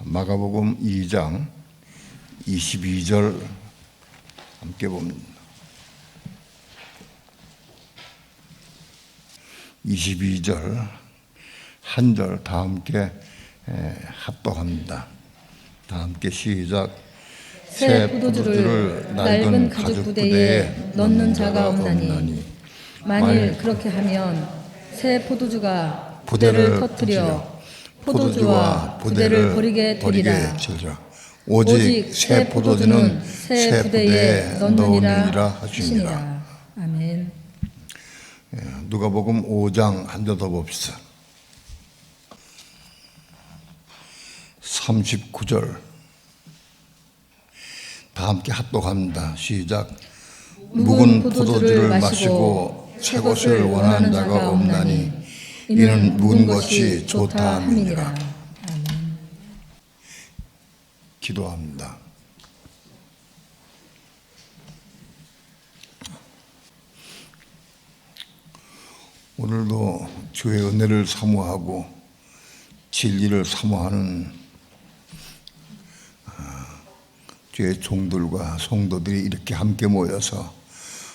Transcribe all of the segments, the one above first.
마가복음 2장 22절 함께 봅니다. 22절 한 절 다 함께 합독합니다. 다 함께 시작. 새 포도주를 낡은 가죽 부대에 넣는 자가 없나니 만일 그렇게 하면 새 포도주가 부대를 터뜨려 포도주와 부대를 버리게 되리라. 오직 새 포도주는 새 부대에 넣으니라 하시니라. 아멘. 누가복음 5장 한 절 더 봅시다. 39절 다 함께 합독합니다. 시작. 묵은 포도주를 마시고 새 것을 원하는 자가 없나니 이는 묵은 것이 좋다 함이니라. 아멘. 기도합니다. 오늘도 주의 은혜를 사모하고 진리를 사모하는 주의 종들과 성도들이 이렇게 함께 모여서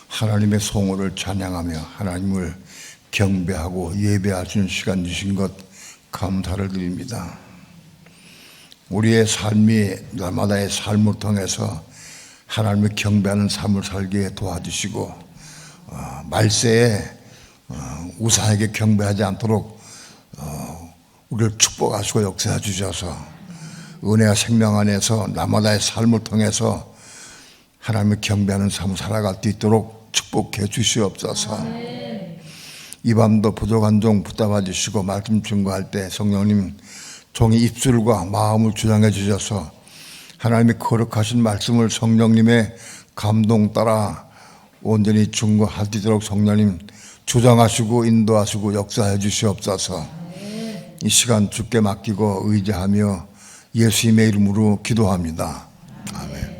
하나님의 성호를 찬양하며 하나님을 경배하고 예배하시는 시간 주신 것 감사를 드립니다. 우리의 삶이 날마다의 삶을 통해서 하나님을 경배하는 삶을 살게 도와주시고 말세에 우상에게 경배하지 않도록 우리를 축복하시고 역사해 주셔서 은혜와 생명 안에서 날마다의 삶을 통해서 하나님을 경배하는 삶을 살아갈 수 있도록 축복해 주시옵소서. 이 밤도 부족한 종 붙잡아 주시고 말씀 증거할 때 성령님 종의 입술과 마음을 주장해 주셔서 하나님의 거룩하신 말씀을 성령님의 감동 따라 온전히 증거할 수 있도록 성령님 주장하시고 인도하시고 역사해 주시옵소서. 이 시간 주께 맡기고 의지하며 예수님의 이름으로 기도합니다. 아멘.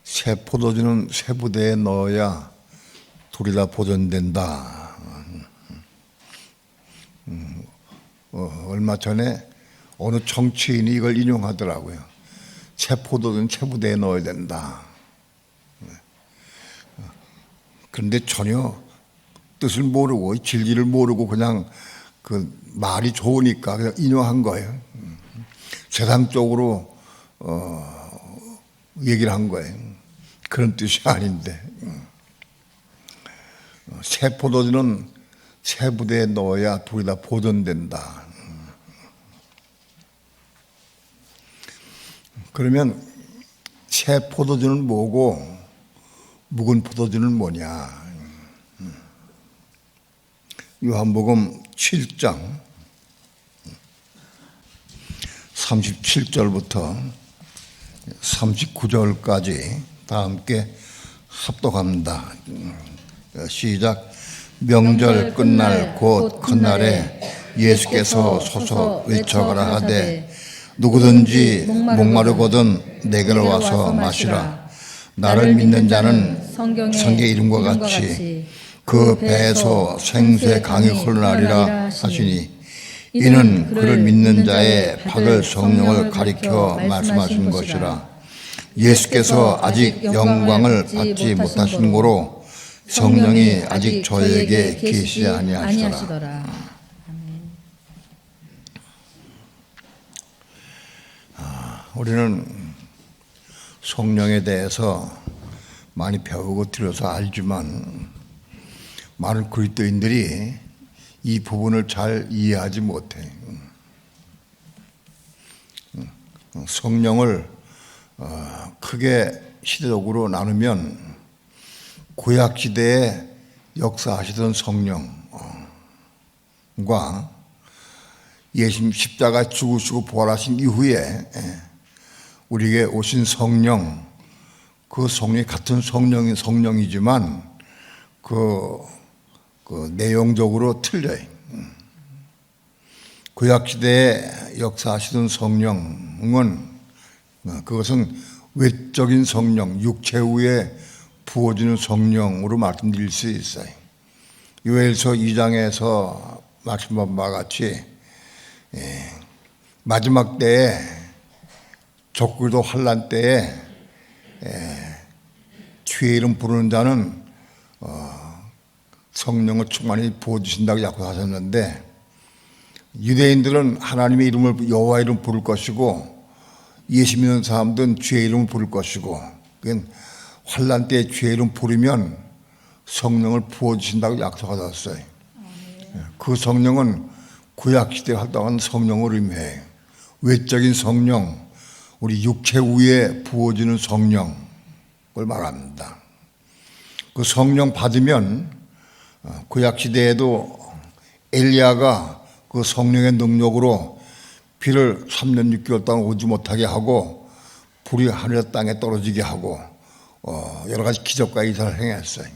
새 포도주는 새 부대에 넣어야 둘이 다 보존된다. 얼마 전에 어느 정치인이 이걸 인용하더라고요. 새 포도주는 새 부대에 넣어야 된다. 그런데 전혀 뜻을 모르고 진리를 모르고 그냥 그 말이 좋으니까 그냥 인용한 거예요. 세상적으로 얘기를 한 거예요. 그런 뜻이 아닌데 새 포도주는 새 부대에 넣어야 둘이 다 보존된다. 그러면 새 포도주는 뭐고 묵은 포도주는 뭐냐? 요한복음 7장 37절부터 39절까지 다 함께 합독합니다. 시작. 명절 끝날 곧 그날에 예수께서 서서 외쳐가라 하되 누구든지 목마르거든 내게로 와서 마시라. 나를 믿는 자는 성경의 이름과 같이 그 배에서 생수의 강이 흘러나리라 하시니 이는 그를 믿는 자의 받을 성령을 가리켜 말씀하신 것이라. 예수께서 아직 영광을 받지 못하신 고로 성령이 아직 저에게 계시지 아니하시더라. 우리는 성령에 대해서 많이 배우고 들어서 알지만 많은 그리스도인들이 이 부분을 잘 이해하지 못해. 성령을 크게 시대적으로 나누면 구약 시대에 역사하시던 성령과 예수님 십자가 죽으시고 부활하신 이후에 우리에게 오신 성령, 그 성령이 같은 성령이지만 그 내용적으로 틀려요. 구약시대에 역사하시던 성령은 그것은 외적인 성령, 육체 후에 부어지는 성령으로 말씀드릴 수 있어요. 요엘서 2장에서 말씀한 바와 같이 마지막 때에 적그리스도 환난 때에 주의 이름 부르는 자는 성령을 충만히 부어주신다고 약속하셨는데, 유대인들은 하나님의 이름을 여호와 이름 부를 것이고 예수 믿는 사람들은 주의 이름을 부를 것이고, 그건 환난 때에 주의 이름 부르면 성령을 부어주신다고 약속하셨어요. 그 성령은 구약시대에 활동하는 성령을 의미해요. 외적인 성령, 우리 육체 위에 부어지는 성령을 말합니다. 그 성령 받으면 구약시대에도 엘리야가 그 성령의 능력으로 비를 3년 6개월 동안 오지 못하게 하고 불이 하늘 땅에 떨어지게 하고 여러 가지 기적과 이사를 행했어요.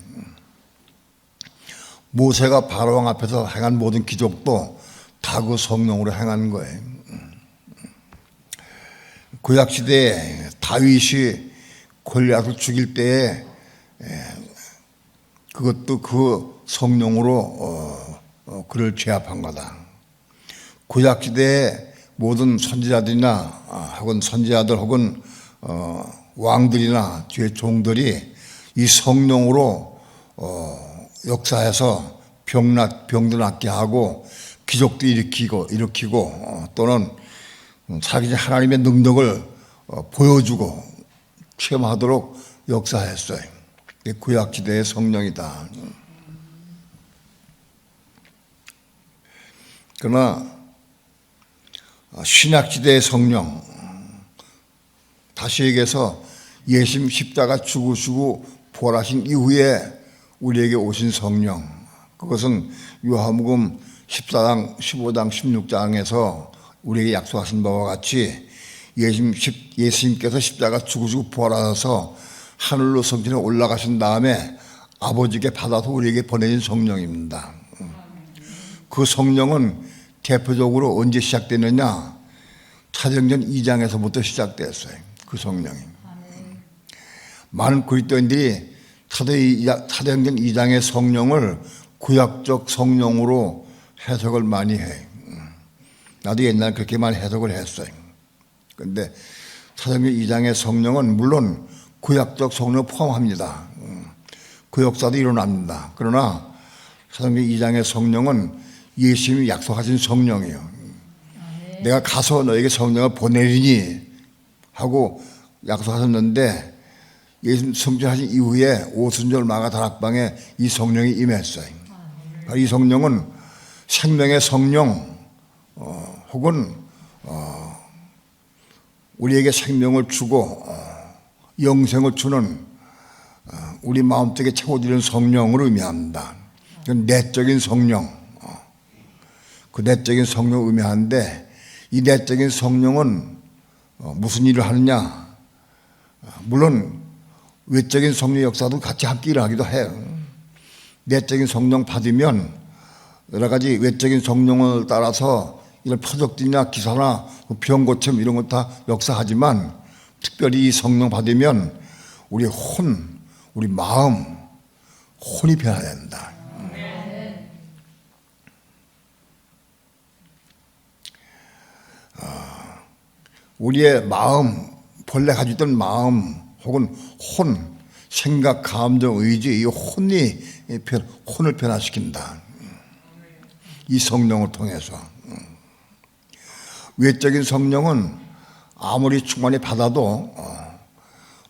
모세가 바로왕 앞에서 행한 모든 기적도 다 그 성령으로 행한 거예요. 구약시대에 다윗이 골리앗을 죽일 때에 그것도 그 성령으로 그를 제압한 거다. 구약시대에 모든 선지자들이나 혹은 선지자들 혹은 왕들이나 주의 종들이 이 성령으로 역사해서 병들 낫게 하고 기적도 일으키고 또는 자기 하나님의 능력을 보여주고 체험하도록 역사했어요. 구약시대의 성령이다. 그러나 신약시대의 성령, 다시 얘기해서 예수님 십자가 죽으시고 부활하신 이후에 우리에게 오신 성령, 그것은 요한복음 14장, 15장, 16장에서 우리에게 약속하신 바와 같이 예수님께서 십자가 죽으시고 부활하셔서 하늘로 성전에 올라가신 다음에 아버지께 받아서 우리에게 보내진 성령입니다. 그 성령은 대표적으로 언제 시작되느냐? 사도행전 2장에서부터 시작됐어요. 그 성령이. 많은 그리스도인들이 사도행전 2장의 성령을 구약적 성령으로 해석을 많이 해요. 나도 옛날에 그렇게만 해석을 했어요. 그런데 사도행전 2장의 성령은 물론 구약적 성령을 포함합니다. 그 역사도 일어납니다. 그러나 사도행전 2장의 성령은 예수님이 약속하신 성령이에요. 내가 가서 너에게 성령을 보내리니 하고 약속하셨는데, 예수님 성전하신 이후에 오순절 마가 다락방에 이 성령이 임했어요. 이 성령은 생명의 성령 혹은 우리에게 생명을 주고 영생을 주는 우리 마음속에 채워지는 성령을 의미합니다. 내적인 성령, 그 내적인 성령을 의미하는데, 이 내적인 성령은 무슨 일을 하느냐? 물론 외적인 성령 역사도 같이 함께 일하기도 해요. 내적인 성령 받으면 여러 가지 외적인 성령을 따라서 이런 표적들이나 기사나 병 고침 이런 것 다 역사하지만, 특별히 이 성령 받으면 우리 혼, 우리 마음, 혼이 변화야 된다. 우리의 마음, 본래 가지고 있던 마음 혹은 혼, 생각, 감정, 의지, 이 혼을 변화시킨다. 이 성령을 통해서. 외적인 성령은 아무리 충만히 받아도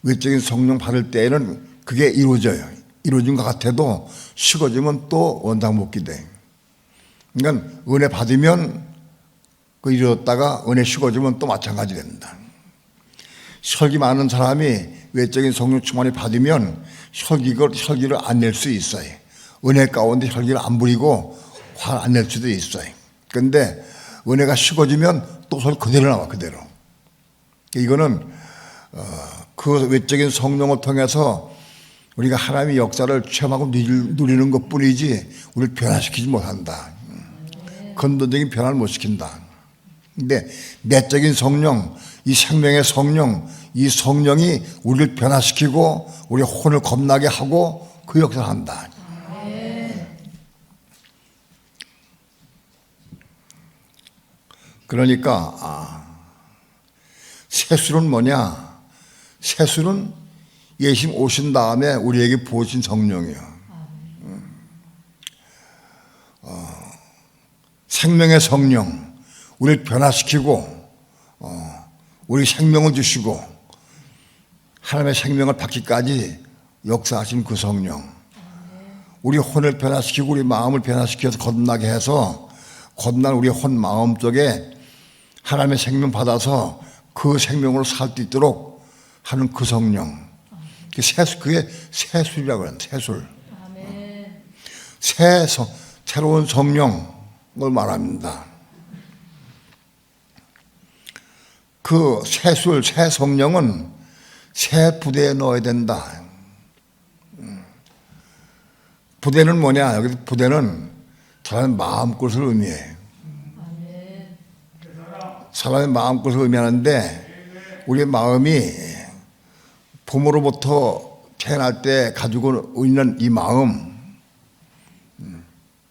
외적인 성령 받을 때에는 그게 이루어져요. 이루어진 것 같아도 식어지면 또 원상복귀 돼. 그러니까 은혜 받으면 그 이루었다가 은혜 식어지면 또 마찬가지 됩니다. 설교 많은 사람이 외적인 성령 충만히 받으면 설교를 안 낼 수 있어요. 은혜 가운데 설교를 안 부리고 화 안 낼 수도 있어요. 그런데 은혜가 식어지면 또 설교 그대로 나와, 그대로. 이거는 그 외적인 성령을 통해서 우리가 하나님의 역사를 체험하고 누리는 것뿐이지 우리를 변화시키지 못한다. 근본적인 변화를 못 시킨다. 근데 내적인 성령, 이 생명의 성령, 이 성령이 우리를 변화시키고 우리 혼을 겁나게 하고 그 역사를 한다. 그러니까 세술은 뭐냐? 세술은 예수님 오신 다음에 우리에게 부어진 성령이요. 생명의 성령, 우리를 변화시키고 우리 생명을 주시고 하나님의 생명을 받기까지 역사하신 그 성령, 우리 혼을 변화시키고 우리 마음을 변화시켜서 거듭나게 해서 거듭난 우리 혼 마음 쪽에 하나님의 생명 받아서 그 생명으로 살 수 있도록 하는 그 성령, 그게 세술이라고 하는 세술. 새로운 성령을 말합니다. 그 세술, 새 성령은 새 부대에 넣어야 된다. 부대는 뭐냐? 여기 부대는 사람의 마음것을 의미해. 사람의 마음것을 의미하는데 우리의 마음이 부모로부터 태어날 때 가지고 있는 이 마음,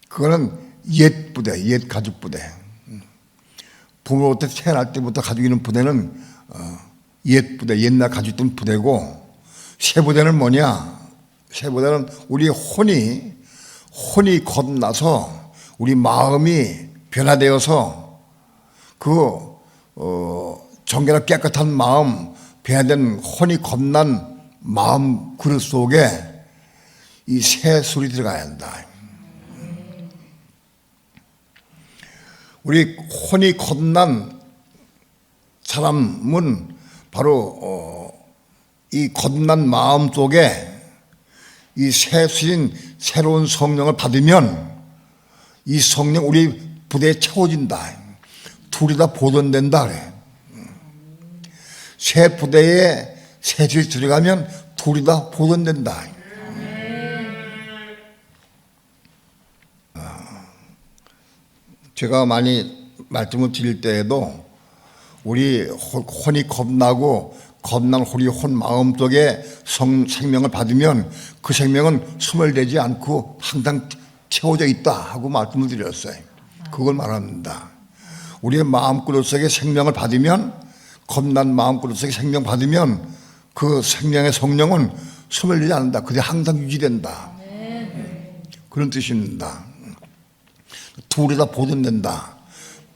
그거는 옛 부대, 옛 가죽 부대. 부모로부터 태어날 때부터 가지고 있는 부대는 옛 부대, 옛날 가지고 있던 부대고, 새 부대는 뭐냐? 새 부대는 우리 혼이 거듭나서 우리 마음이 변화되어서 그 정결하고 깨끗한 마음, 변화된 혼이 거듭난 마음 그릇 속에 이 세술이 들어가야 한다. 우리 혼이 거듭난 사람은 바로 이 거듭난 마음 속에 이 세술인 새로운 성령을 받으면 이 성령 우리 부대에 채워진다. 둘이 다 보존된다 그래. 새 부대에 세술이 들어가면 둘이 다 보존된다. 제가 많이 말씀을 드릴 때에도 우리 혼이 겁나고 겁난 우리 혼 마음 속에 생명을 받으면 그 생명은 소멸되지 않고 항상 채워져 있다 하고 말씀을 드렸어요. 그걸 말합니다. 우리의 마음그릇 속에 생명을 받으면, 겁난 마음그릇 속에 생명 받으면 그 생명의 성령은 소멸되지 않는다. 그게 항상 유지된다. 그런 뜻입니다. 둘이 다 보존된다.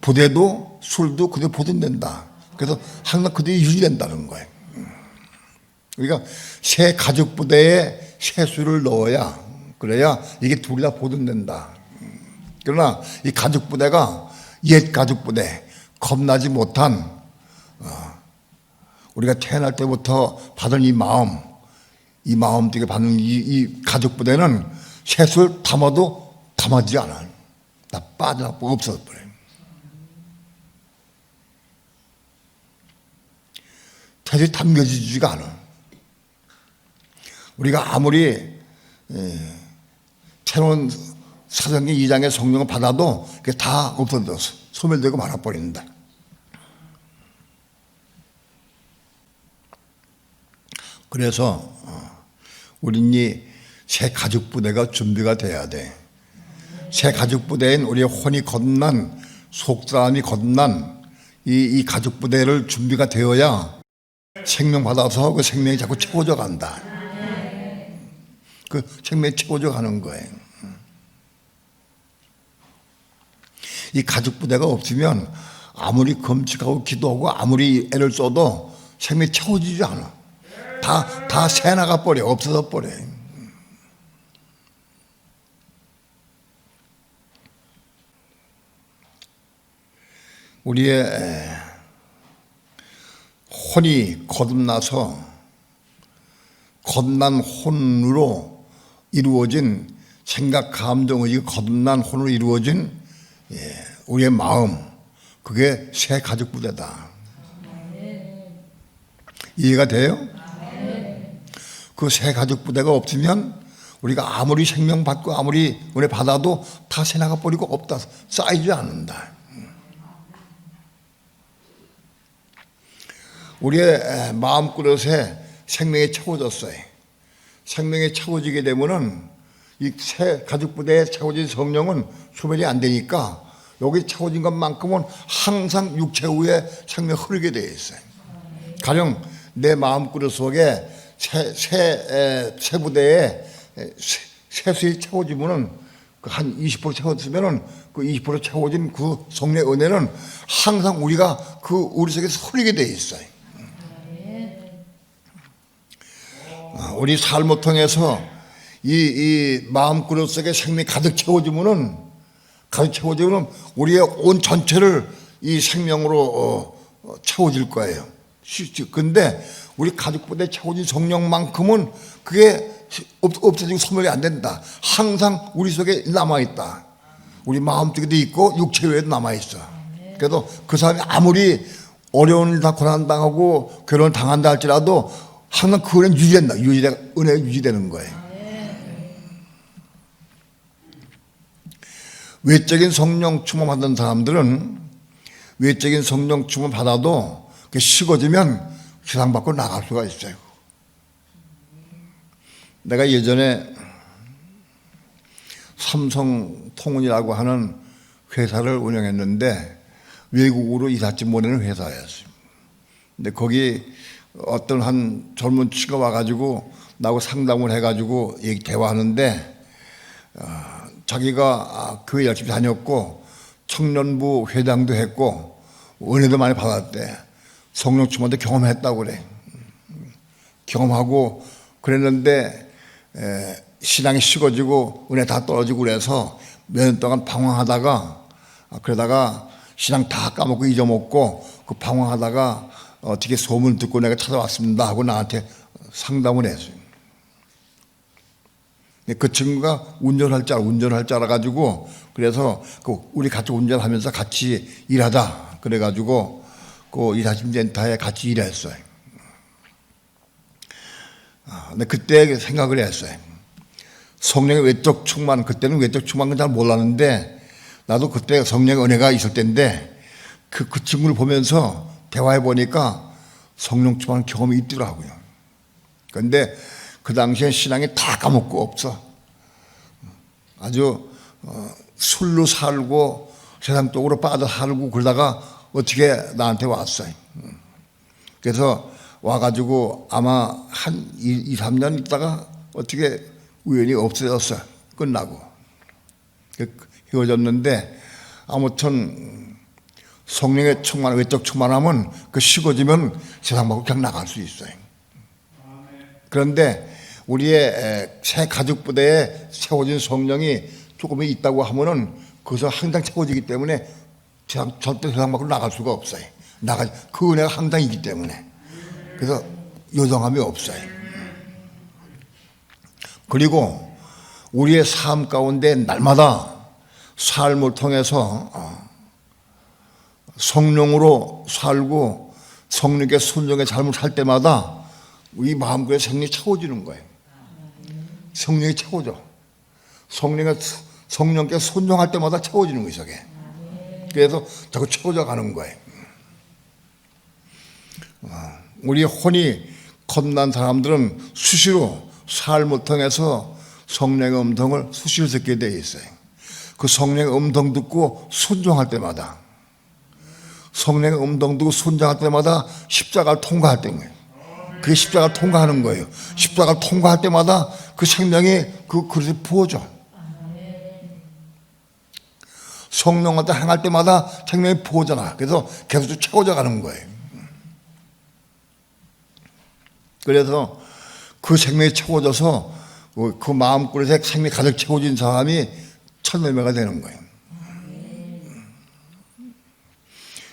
부대도 술도 그대로 보존된다. 그래서 항상 그대로 유지된다는 거예요. 그러니까 새 가죽 부대에 새 술을 넣어야, 그래야 이게 둘이 다 보존된다. 그러나 이 가죽 부대가 옛 가죽 부대, 겁나지 못한 우리가 태어날 때부터 받은 이 마음 속에 받는 이 가죽 부대는 새술 담아도 담아지지 않아요. 다 빠져나고 없어져 버려요. 새술이 담겨지지가 않아. 우리가 아무리 새로운 사도행전 2장의 성령을 받아도 그게 다 없어져서 소멸되고 말아버린다. 그래서 우린 이 새 가죽 부대가 준비가 돼야 돼. 새 가죽 부대인 우리의 혼이 거듭난, 속사람이 거듭난 이 가죽 부대를 준비가 되어야 생명 받아서 그 생명이 자꾸 채워져 간다. 그 생명이 채워져 가는 거예요. 이 가죽 부대가 없으면 아무리 검칙하고 기도하고 아무리 애를 써도 생명이 채워지지 않아. 다 새나가 버려. 없어져 버려. 우리의 혼이 거듭나서 거듭난 혼으로 이루어진 생각, 감정, 의지가 거듭난 혼으로 이루어진 우리의 마음, 그게 새 가죽 부대다. 이해가 돼요? 그 새 가죽 부대가 없으면 우리가 아무리 생명 받고 아무리 은혜 받아도 다 새나가 버리고 없다, 쌓이지 않는다. 우리의 마음그릇에 생명이 채워졌어요. 생명이 채워지게 되면은 이 새 가죽 부대에 채워진 성령은 소멸이 안 되니까 여기 채워진 것만큼은 항상 육체 위에 생명이 흐르게 되어 있어요. 가령 내 마음그릇 속에 새 부대에 새수이 채워지면은 한 20% 채웠으면은 그 20% 채워진 그 성령의 은혜는 항상 우리가 우리 속에서 흐르게 되어 있어요. 우리 삶을 통해서 이 마음그릇 속에 생명이 가득 채워지면은 우리의 온 전체를 이 생명으로 채워질 거예요. 근데 우리 가족부대에 채워진 성령만큼은 그게 없어지고 소멸이 안 된다. 항상 우리 속에 남아있다. 우리 마음 속에도 있고 육체 외에도 남아있어. 그래도 그 사람이 아무리 어려운 일 다 고난당하고 결혼을 당한다 할지라도 항상 그 은혜는 유지된다. 은혜가 유지되는 거예요. 외적인 성령 충만 받은 사람들은 외적인 성령 충만 받아도 식어지면 세상 밖으로 나갈 수가 있어요. 내가 예전에 삼성통운이라고 하는 회사를 운영했는데 외국으로 이삿짐 보내는 회사였어요. 근데 거기 어떤 한 젊은 친구가 와가지고 나하고 상담을 해가지고 대화하는데 자기가 교회 열심히 다녔고 청년부 회장도 했고 은혜도 많이 받았대. 성령 충만도 경험했다고 그래. 경험하고 그랬는데 신앙이 식어지고 은혜 다 떨어지고 그래서 몇 년 동안 방황하다가 그러다가 신앙 다 까먹고 잊어먹고 그 방황하다가 어떻게 소문 듣고 내가 찾아왔습니다 하고 나한테 상담을 했어요. 그 친구가 운전할 줄 알아가지고 그래서 우리 같이 운전하면서 같이 일하자 그래가지고 그 이삿짐센터에 같이 일했어요. 근데 그때 생각을 했어요. 성령의 외적 충만, 그때는 외적 충만은 잘 몰랐는데 나도 그때 성령의 은혜가 있을 때인데 그 친구를 보면서 대화해 보니까 성령 충만 경험이 있더라고요. 그런데 그 당시엔 신앙이 다 까먹고 없어. 아주 술로 살고 세상 쪽으로 빠져 살고 그러다가 어떻게 나한테 왔어요. 그래서 와가지고 아마 한 2, 3년 있다가 어떻게 우연히 없어졌어. 끝나고. 헤어졌는데 아무튼 성령의 충만, 외적 충만하면 그 식어지면 세상 밖으로 그냥 나갈 수 있어요. 그런데 우리의 새 가족부대에 세워진 성령이 조금 있다고 하면은 그것은 항상 채워지기 때문에 절대 세상 밖으로 나갈 수가 없어요. 그 은혜가 항상 있기 때문에. 그래서 요동함이 없어요. 그리고 우리의 삶 가운데 날마다 삶을 통해서 성령으로 살고 성령께 순종의 삶을 살 때마다 우리 마음속에 성령이 채워지는 거예요. 성령이 채워져. 성령께 순종할 때마다 채워지는 거예요, 저게. 그래서 자꾸 채워져 가는 거예요. 우리 혼이 겁난 사람들은 수시로 삶을 통해서 성령의 음성을 수시로 듣게 되어 있어요. 그 성령의 음성 듣고 순종할 때마다 성령의 음성 듣고 순종할 때마다 십자가를 통과할 때문에 그게 십자가를 통과하는 거예요. 십자가를 통과할 때마다 그 생명이 그 그릇에 부어져. 성령한테 향할 때마다 생명이 부어져나. 그래서 계속 채워져 가는 거예요. 그래서 그 생명이 채워져서 그 마음그릇에 생명이 가득 채워진 사람이 첫 열매가 되는 거예요.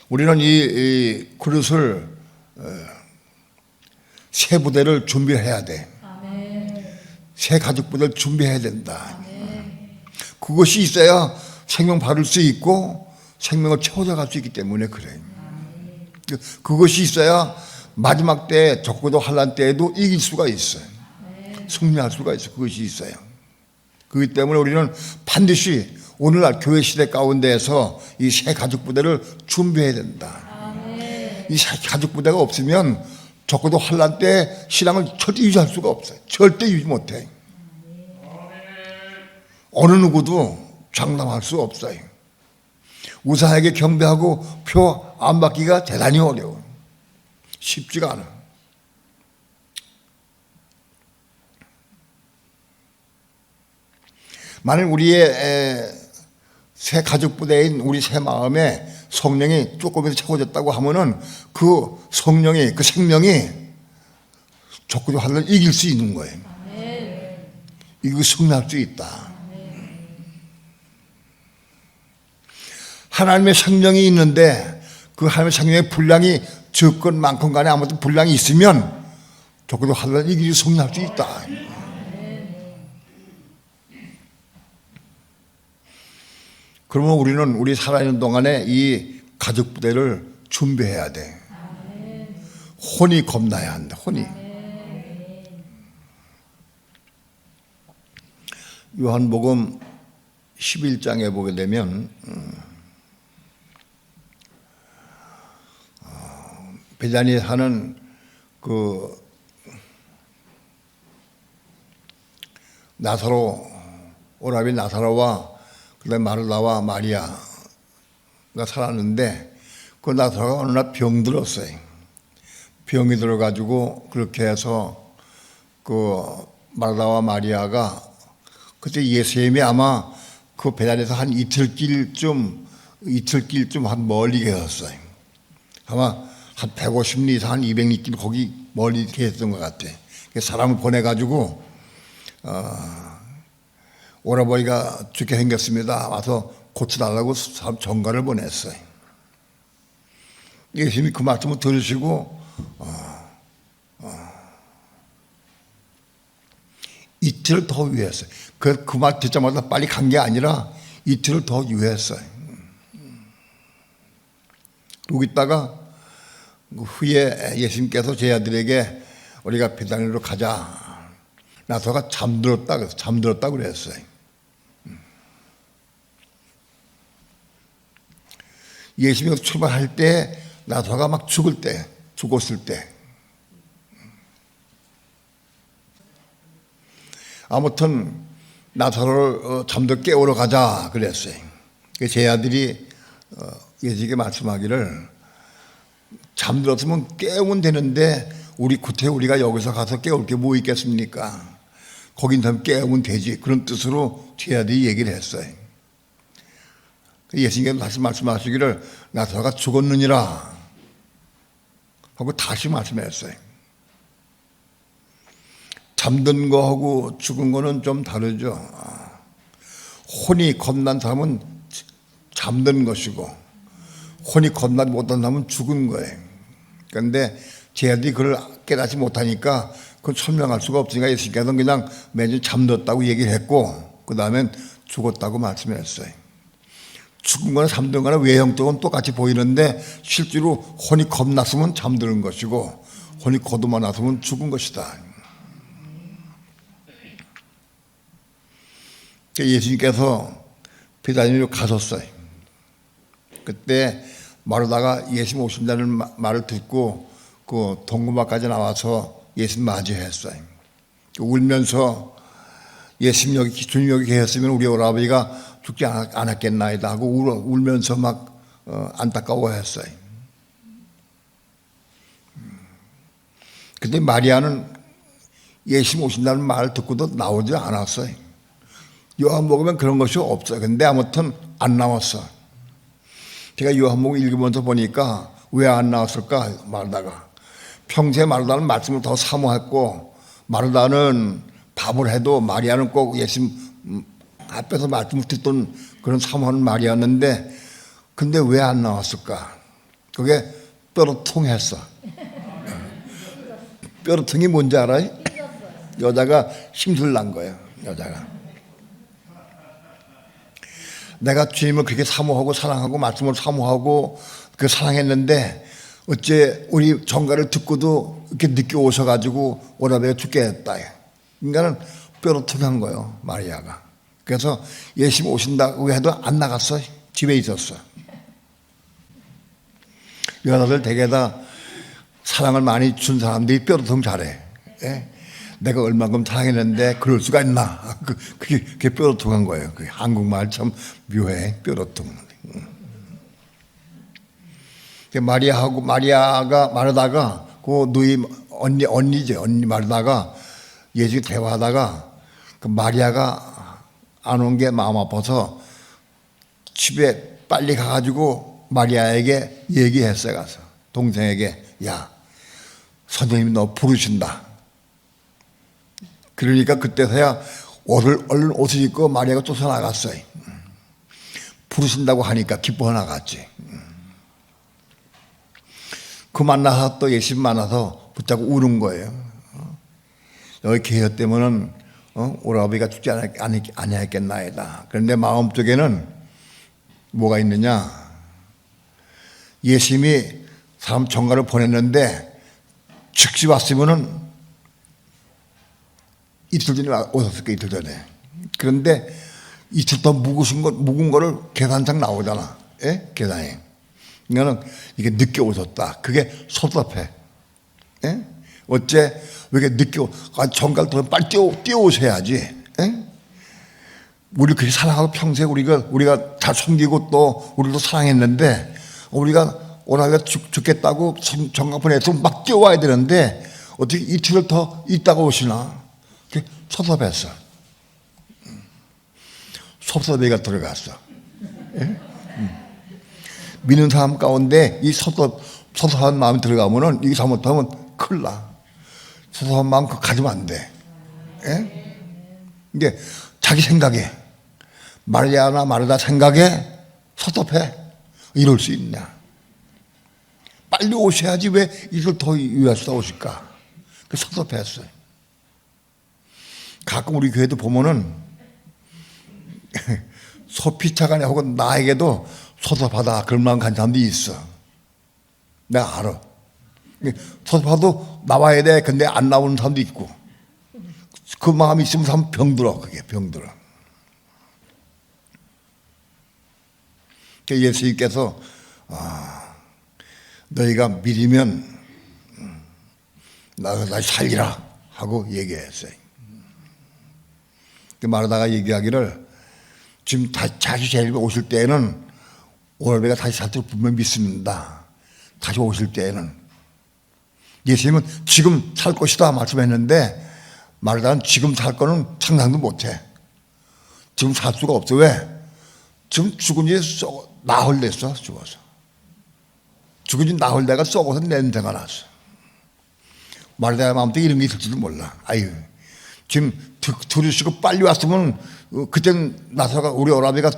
우리는 이 그릇을 새 부대를 준비해야 돼. 새 가족 부대를 준비해야 된다. 그것이 있어야 생명 받을 수 있고 생명을 채워져 갈 수 있기 때문에 그래요. 그것이 있어야 마지막 때 적고도 환난 때에도 이길 수가 있어요. 승리할 수가 있어요. 그것이 있어요. 그렇기 때문에 우리는 반드시 오늘날 교회 시대 가운데에서 이 새 가족 부대를 준비해야 된다. 이 새 가족 부대가 없으면 적고도 환난 때 신앙을 절대 유지할 수가 없어요. 절대 유지 못해. 어느 누구도 장담할 수 없어요. 우상에게 경배하고 표 안 받기가 대단히 어려워. 쉽지가 않아. 만일 우리의 새 가족 부대인 우리 새 마음에 성령이 조금이라도 채워졌다고 하면은 그 성령이, 그 생명이 적그리스도 하늘을 이길 수 있는 거예요. 이거 승리할 수 있다. 하나님의 생명이 있는데 그 하나님의 생명의 분량이 적건 많건 간에 아무튼 분량이 있으면 적그리스도 하늘을 이기고 승리할 수 있다. 그러면 우리는 우리 살아있는 동안에 이 가족 부대를 준비해야 돼. 혼이 겁나야 한다. 혼이. 요한복음 11장에 보게 되면 베다니에 사는 그 나사로, 오라비 나사로와 그다음에 마르다와 마리아가 살았는데 그 나사로가 어느 날 병들었어요. 병이 들어가지고 그렇게 해서 그 마르다와 마리아가 그때 예수님이 아마 그 베다니에서 한 이틀길쯤 한 멀리 계셨어요. 아마 한 150리 이상 한 200리길 거기 멀리 계셨던 것 같아. 사람을 보내가지고 오라버니가 죽게 생겼습니다. 와서 고쳐달라고 전가를 보냈어요. 예수님이 그 말씀을 들으시고 이틀을 더 유했어요. 그 말 듣자마자 빨리 간 게 아니라 이틀을 더 유했어요. 그러고 있다가 후에 예수님께서 제 아들에게 우리가 베다니로 가자. 나서가 잠들었다 그랬어요. 예수님이 출발할 때 나서가 막 죽었을 때 아무튼 나사로를 잠들 깨우러 가자 그랬어요. 제 아들이 예수님께 말씀하기를 잠들었으면 깨우면 되는데 우리가 여기서 가서 깨울 게 뭐 있겠습니까? 거긴 좀 깨우면 되지. 그런 뜻으로 제 아들이 얘기를 했어요. 예수님께서 다시 말씀하시기를 나사로가 죽었느니라 하고 다시 말씀했어요. 잠든 거하고 죽은 거는 좀 다르죠. 혼이 겁난 사람은 잠든 것이고 혼이 겁나지 못한 사람은 죽은 거예요. 그런데 제 아들이 그걸 깨닫지 못하니까 그걸 설명할 수가 없으니까 예수님께서는 그냥 매주 잠들었다고 얘기를 했고 그 다음엔 죽었다고 말씀했어요. 죽은 거나 잠든 거나 외형적으로는 똑같이 보이는데 실제로 혼이 겁났으면 잠드는 것이고 혼이 거두만 났으면 죽은 것이다. 예수님께서 베다니로 가셨어요. 그때 마르다가 예수님 오신다는 말을 듣고 그 동구마까지 나와서 예수님 맞이했어요. 울면서 예수님 주님 여기 계셨으면 우리 오라버니가 죽지 않았겠나이다 하고 울면서 막 안타까워했어요. 근데 마리아는 예수님 오신다는 말을 듣고도 나오지 않았어요. 요한복음엔 그런 것이 없어요. 근데 아무튼 안 나왔어. 제가 요한복음 읽으면서 보니까 왜 안 나왔을까 마르다가 평소에 마르다는 말씀을 더 사모했고 마르다는 밥을 해도 마리아는 꼭 예수님 앞에서 말씀을 듣던 그런 사모하는 말이었는데 근데 왜 안 나왔을까? 그게 뼈로통했어. 뼈로통이 뭔지 알아요? 여자가 심술 난 거예요. 여자가. 내가 주님을 그렇게 사모하고 사랑하고 말씀을 사모하고 그 사랑했는데 어째 우리 전가를 듣고도 이렇게 늦게 오셔가지고 오라버니가 죽게 했다. 인간은 뼈로통한 거예요. 마리아가. 그래서 예수님 오신다고 해도 안 나갔어. 집에 있었어. 여자들 대개 다 사랑을 많이 준 사람들이 뼈로통 잘해. 예? 내가 얼마큼 사랑했는데 그럴 수가 있나. 그게 뼈로통한 거예요. 한국말 참 묘해. 뼈로통. 마리아가 마르다가 그 누이 언니죠. 언니 마르다가 예수 대화하다가 그 마리아가 안 온 게 마음 아파서 집에 빨리 가가지고 마리아에게 얘기했어요. 가서 동생에게, 야, 선생님이 너 부르신다. 그러니까 그때서야 얼른 옷을 입고 마리아가 쫓아나갔어요. 부르신다고 하니까 기뻐 나갔지. 그 만나서 또 예수님 만나서 붙잡고 우는 거예요. 여기 계셨 때문은 우리 아버지가 죽지 아니했겠나이다. 그런데 마음속에는 뭐가 있느냐? 예수님이 사람 정가를 보냈는데 즉시 왔으면은 이틀 전에 오셨을 거예요. 이틀 전에. 그런데 이틀 더 묵은 거를 계산상 나오잖아. 예? 계산이. 그러니까 이게 늦게 오셨다. 그게 섭섭해. 예? 어째 왜 이렇게 늦게 정가를 더 빨리 뛰어오셔야지. 예? 우리 그렇게 사랑하고 평생 우리가 잘 섬기고 또 우리도 사랑했는데 우리가 오라가 죽겠다고 정가 보내서 막 뛰어와야 되는데 어떻게 이틀을 더 있다가 오시나? 섭섭했어. 섭섭이가 들어갔어. 예? 믿는 사람 가운데 이 섭섭한 마음이 들어가면은 이게 잘못하면 큰일 나. 섭섭한 마음 가지면 안 돼. 예? 이게 자기 생각에 마리아나 마르다 생각에 섭섭해. 이럴 수 있냐? 빨리 오셔야지 왜 이걸 더 위해서 오실까? 그 섭섭했어요. 가끔 우리 교회도 보면은 소피차가냐 혹은 나에게도 섭섭하다 그런 마음 가진 사람도 있어. 내가 알아. 섭섭하도 나와야 돼. 근데 안 나오는 사람도 있고. 그 마음이 있으면 사람 병들어. 그게 병들어. 예수님께서 너희가 믿으면 나 살리라 하고 얘기했어요. 마르다가 얘기하기를 지금 다시 제일 오실 때에는 오라베가 다시 살 줄 분명히 믿습니다. 다시 오실 때에는 예수님은 지금 살 것이다 말씀했는데 마르다는 지금 살 거는 상상도 못해. 지금 살 수가 없어. 왜? 지금 죽은 지 나흘 됐어. 죽어서 죽은 지 나흘 내가 썩어서 냄새가 났어. 마르다의 마음속에 이런 게 있을지도 몰라. 아유, 지금 들으시고 빨리 왔으면 그때는 나서가 우리 오라비가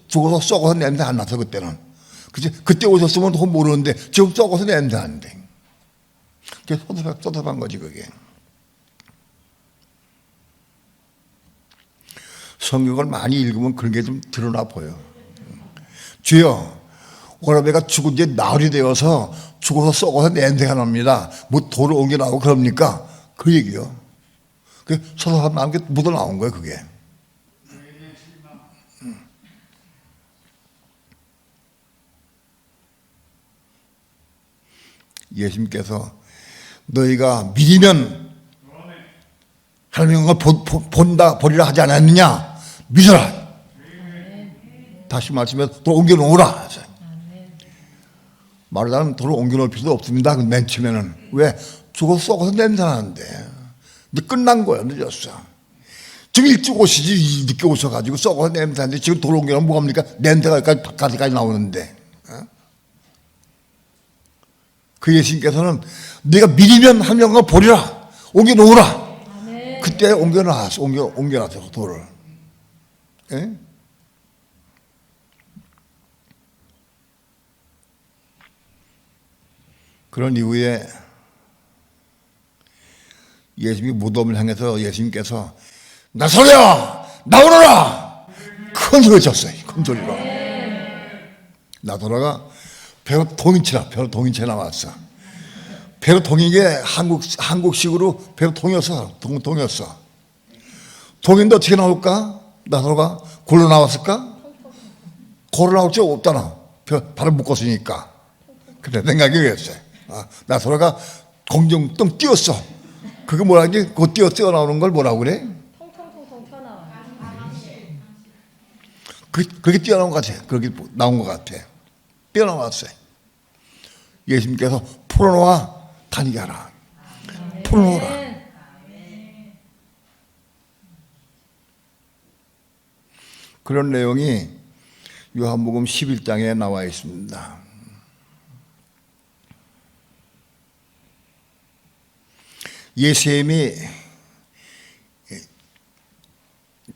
죽어서 썩어서 냄새 안 나서 그때는. 그때 오셨으면 더 모르는데 지금 썩어서 냄새 안 돼. 그게 섭섭한 거지 그게. 성경을 많이 읽으면 그런 게 좀 드러나 보여. 주여, 오라베가 죽은 지 나흘이 되어서 죽어서 썩어서 냄새가 납니다. 뭐 돌을 옮겨 나오고 그럽니까? 그 얘기요. 그 섭섭한 마음이 묻어 나온 거예요, 그게. 예수님께서 너희가 믿으면 하나님의 보리라 하지 않았느냐? 믿어라. 다시 말씀해 돌 옮겨 놓으라. 마르다는 돌을 옮겨 놓을 필요도 없습니다. 맨 처음에는. 왜? 죽어서 썩어서 냄새 나는데. 근데 끝난 거야. 늦었어. 지금 일찍 오시지 늦게 오셔가지고 썩어서 냄새 나는데 지금 돌 옮겨 놓으면 뭐합니까? 냄새가 여기까지 나오는데. 그 예수님께서는 네가 믿으면 하나님의 보리라. 옮겨 놓으라. 그때 옮겨놨어 돌을. 예? 그런 이후에 예수님이 무덤을 향해서 예수님께서 나서라 나오너라 큰 소리 쳤어요. 큰 소리로. 나서라가 배로 동인체 나왔어. 배로 동인 게 한국식으로 배로 동였어. 동인데 어떻게 나올까? 나서라가 골로 나왔을까? 골로 나올 줄 없잖아. 발을 묶었으니까. 그래 생각이 그랬어요. 나서라가 공중뚱 뛰었어. 그게 뭐라지? 그 뛰어 나오는 걸 뭐라고 그래? 통통통통 튀어나와. 그렇게 뛰어나온 것 같아. 그렇게 나온 것 같아. 뛰어나왔어요. 예수님께서 풀어놓아 다니게 하라. 풀어놓으라. 그런 내용이 요한복음 11장에 나와 있습니다. 예수님이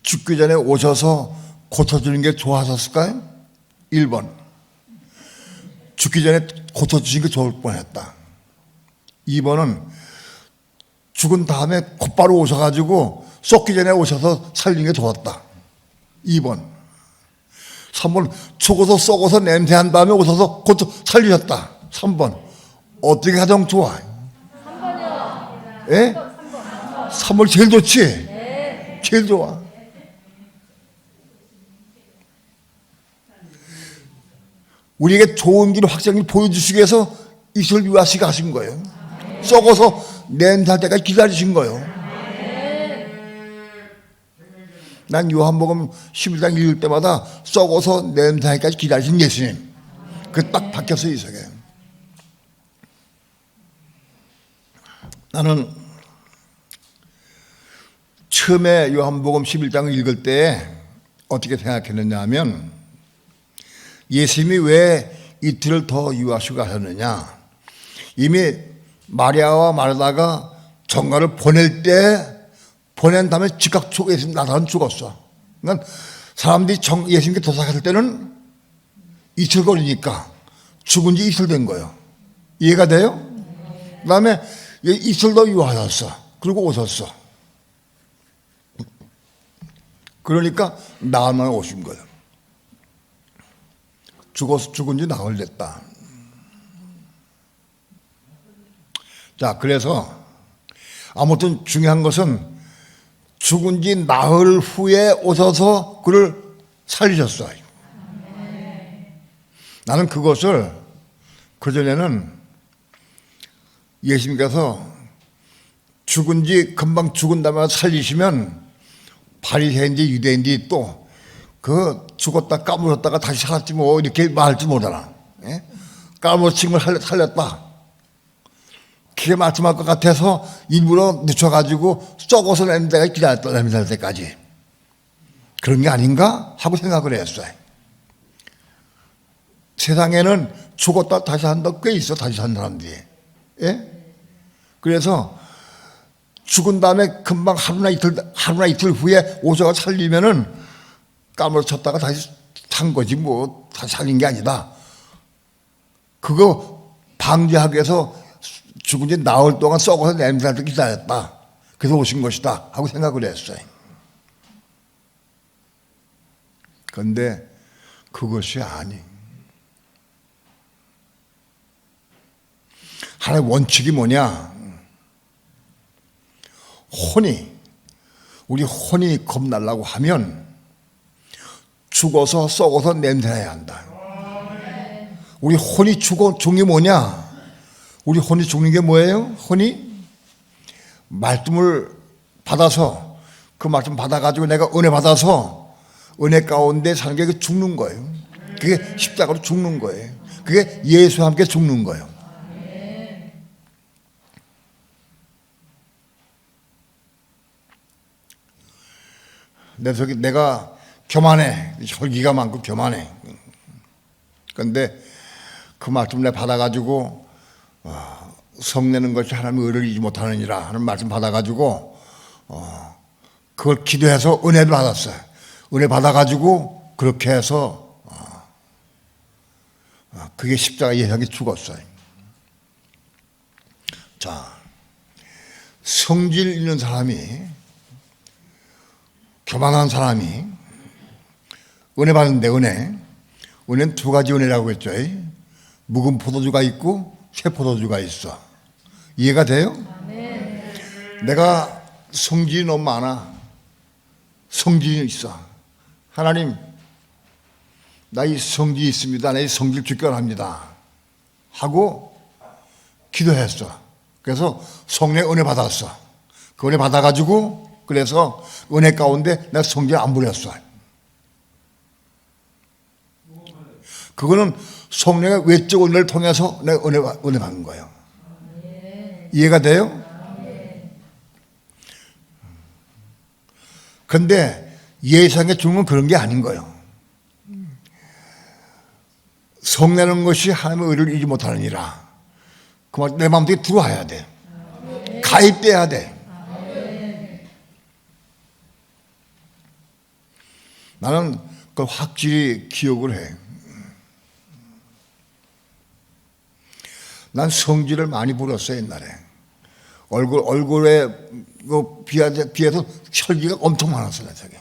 죽기 전에 오셔서 고쳐주는 게 좋아하셨을까요? 1번. 죽기 전에 고쳐주신 게 좋을 뻔했다. 2번은 죽은 다음에 곧바로 오셔가지고 썩기 전에 오셔서 살리는 게 좋았다. 2번. 3번. 죽어서 썩어서 냄새한 다음에 오셔서 고쳐 살리셨다. 3번. 어떻게 가장 좋아? 3번이요. 예? 3번 제일 좋지? 네. 제일 좋아. 우리에게 좋은 길 확실히 보여주시기 위해서 이슬 유아씨가 하신 거예요. 썩어서 냄새할 때까지 기다리신 거예요. 난 요한복음 11장 읽을 때마다 썩어서 냄새할 때까지 기다리신 예수님. 그 딱 박혔어요, 이 속에. 나는 처음에 요한복음 11장을 읽을 때 어떻게 생각했느냐 하면 예수님이 왜 이틀을 더 유아시고 하셨느냐. 이미 마리아와 마르다가 정가를 보낸 다음에 즉각 예수님 나사로는 죽었어. 그러니까 사람들이 예수님께 도착했을 때는 이틀 걸리니까 죽은 지 이틀 된 거예요. 이해가 돼요? 그 다음에 이틀 더 유하셨어. 그리고 오셨어. 그러니까 나만 오신 거예요. 죽은 지 나흘 됐다. 자, 그래서 아무튼 중요한 것은 죽은 지 나흘 후에 오셔서 그를 살리셨어요. 나는 그것을 그전에는 예수님께서 죽은 지 금방 죽은 다음에 살리시면 바리새인지 유대인지 또 그 죽었다 까물었다가 다시 살았지 뭐 이렇게 말할지 모르잖아. 예? 까무러친 걸 살렸다. 그게 말씀할 것 같아서 일부러 늦춰가지고 썩어서 냄새가 기다렸다. 냄새날 때까지. 그런 게 아닌가 하고 생각을 했어요. 세상에는 죽었다 다시 산다 꽤 있어. 다시 산 사람들이. 예? 그래서 죽은 다음에 금방 하루나 이틀 후에 오셔가 살리면은 까무러쳤다가 다시 산 거지 뭐 다시 살린 게 아니다. 그거 방지하기 위해서 죽은 지 나흘 동안 썩어서 냄새날 때 기다렸다. 그래서 오신 것이다 하고 생각을 했어요. 그런데 그것이 아니. 하나의 원칙이 뭐냐? 우리 혼이 겁나려고 하면 죽어서 썩어서 냄새나야 한다. 우리 혼이 죽는 게 뭐냐? 우리 혼이 죽는 게 뭐예요? 혼이 말씀을 받아서 그 말씀 받아가지고 내가 은혜 받아서 은혜 가운데 사는 게 죽는 거예요. 그게 십자가로 죽는 거예요. 그게 예수와 함께 죽는 거예요. 내가 교만해. 혈기가 많고 교만해. 그런데 그 말씀 내가 받아가지고 성내는 것이 하나님의 의를 이지 못하느니라 하는 말씀 받아가지고 그걸 기도해서 은혜를 받았어요. 은혜 받아가지고 그렇게 해서 그게 십자가 예수님이 죽었어요. 자, 성질 있는 사람이 교만한 사람이 은혜 받는데 은혜는 두 가지 은혜라고 했죠. 묵은 포도주가 있고 새 포도주가 있어. 이해가 돼요? 네. 내가 성질이 너무 많아. 성질이 있어. 하나님, 나 이 성질이 있습니다. 나 이 성질 쫓겨납니다. 하고 기도했어. 그래서 성령의 은혜 받았어. 그 은혜 받아가지고 그래서 은혜 가운데 내가 성질 안 부렸어. 그거는 성령의 외적 은혜를 통해서 내가 은혜 받는 거예요. 이해가 돼요? 근데 예상의 중은 그런 게 아닌 거예요. 성내는 것이 하나님의 의를 이지 못하느니라. 그 말 내 마음속에 들어와야 돼. 가입돼야 돼. 나는 그걸 확실히 기억을 해. 난 성질을 많이 부렸어 옛날에. 얼굴에 비해서 혈기가 엄청 많았어 나 저게.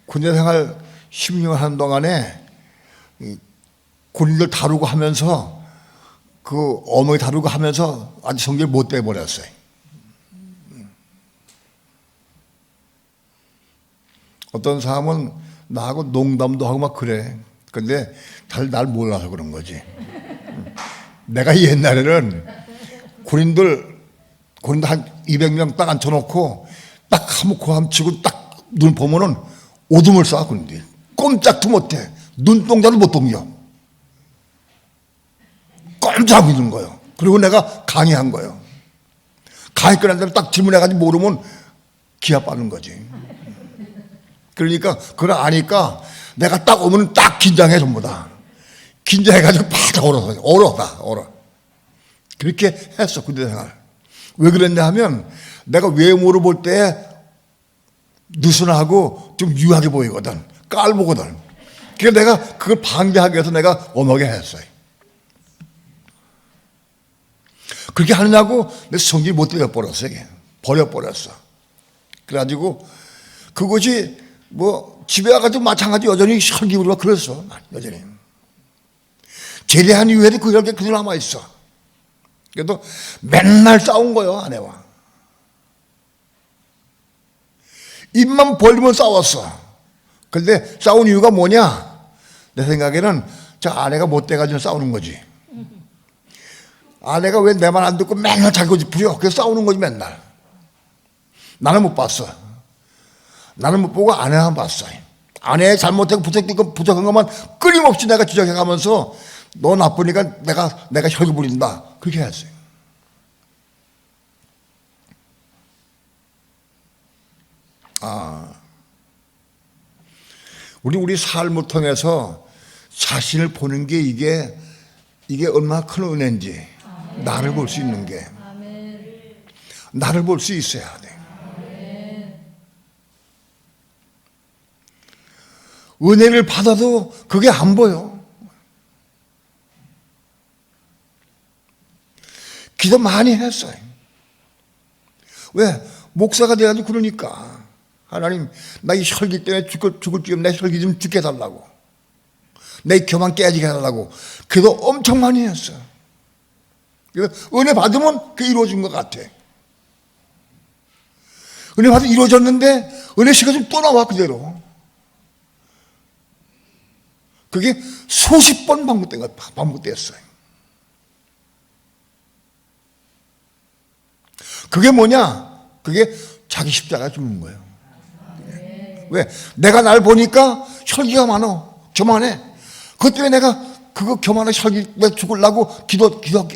군대 생활 10년 하는 동안에 군인들 다루고 하면서 그 어머니 다루고 하면서 아주 성질 못 돼버렸어요. 어떤 사람은 나하고 농담도 하고 막 그래. 근데 날 몰라서 그런 거지. 내가 옛날에는 군인들 한 200명 딱 앉혀놓고 딱 하무코 함치고 딱 눈 보면은 오줌을 싸 군인들. 꼼짝도 못해. 눈동자도 못 동겨. 꼼짝 있는 거예요. 그리고 내가 강의한 거예요. 강의 끝난 다음에 딱 질문해가지고 모르면 기합 받는 거지. 그러니까 그걸 아니까 내가 딱 오면 딱 긴장해 전부 다. 긴장해가지고 바짝 얼어. 그렇게 했어 군대 생활. 왜 그랬냐 하면 내가 외모를 볼 때 느슨하고 좀 유하게 보이거든. 깔보거든. 그래서 내가 그걸 방지하기 위해서 내가 엄하게 했어요. 그렇게 하느냐고 내 성질이 못 들여버렸어. 버려버렸어. 그래가지고 그것이 뭐 집에 와가지고 마찬가지 여전히 혈기부리가 그랬어. 여전히. 제대한 이후에도 그 혈기 그대로 남아있어. 그래도 맨날 싸운 거예요 아내와. 입만 벌리면 싸웠어. 근데 싸운 이유가 뭐냐? 내 생각에는 저 아내가 못돼가지고 싸우는 거지. 아내가 왜 내 말 안 듣고 맨날 자기 고집 부려. 그래서 싸우는 거지 맨날. 나는 못 봤어. 나는 못 보고 아내만 봤어. 아내의 잘못되고 부족한 것만 끊임없이 내가 지적해가면서 너 나쁘니까 내가 혈기 부린다. 그렇게 했어요. 우리 삶을 통해서 자신을 보는 게 이게 얼마나 큰 은혜인지. 나를 볼 수 있는 게. 나를 볼 수 있어야 돼. 은혜를 받아도 그게 안 보여. 기도 많이 했어요. 왜? 목사가 돼가지고 그러니까. 하나님, 나 이 혈기 때문에 죽을 지금 내 혈기 좀 죽게 해달라고. 내 교만 깨지게 해달라고. 기도 엄청 많이 했어. 은혜 받으면 그게 이루어진 것 같아. 은혜 받으면 이루어졌는데 은혜 씨가 좀 또 나와 그대로. 그게 수십 번 반복됐어요. 그게 뭐냐? 그게 자기 십자가 죽는 거예요. 왜? 내가 날 보니까 혈기가 많아. 교만해. 그것 때문에 내가 그거 교만한 혈기 내 죽으려고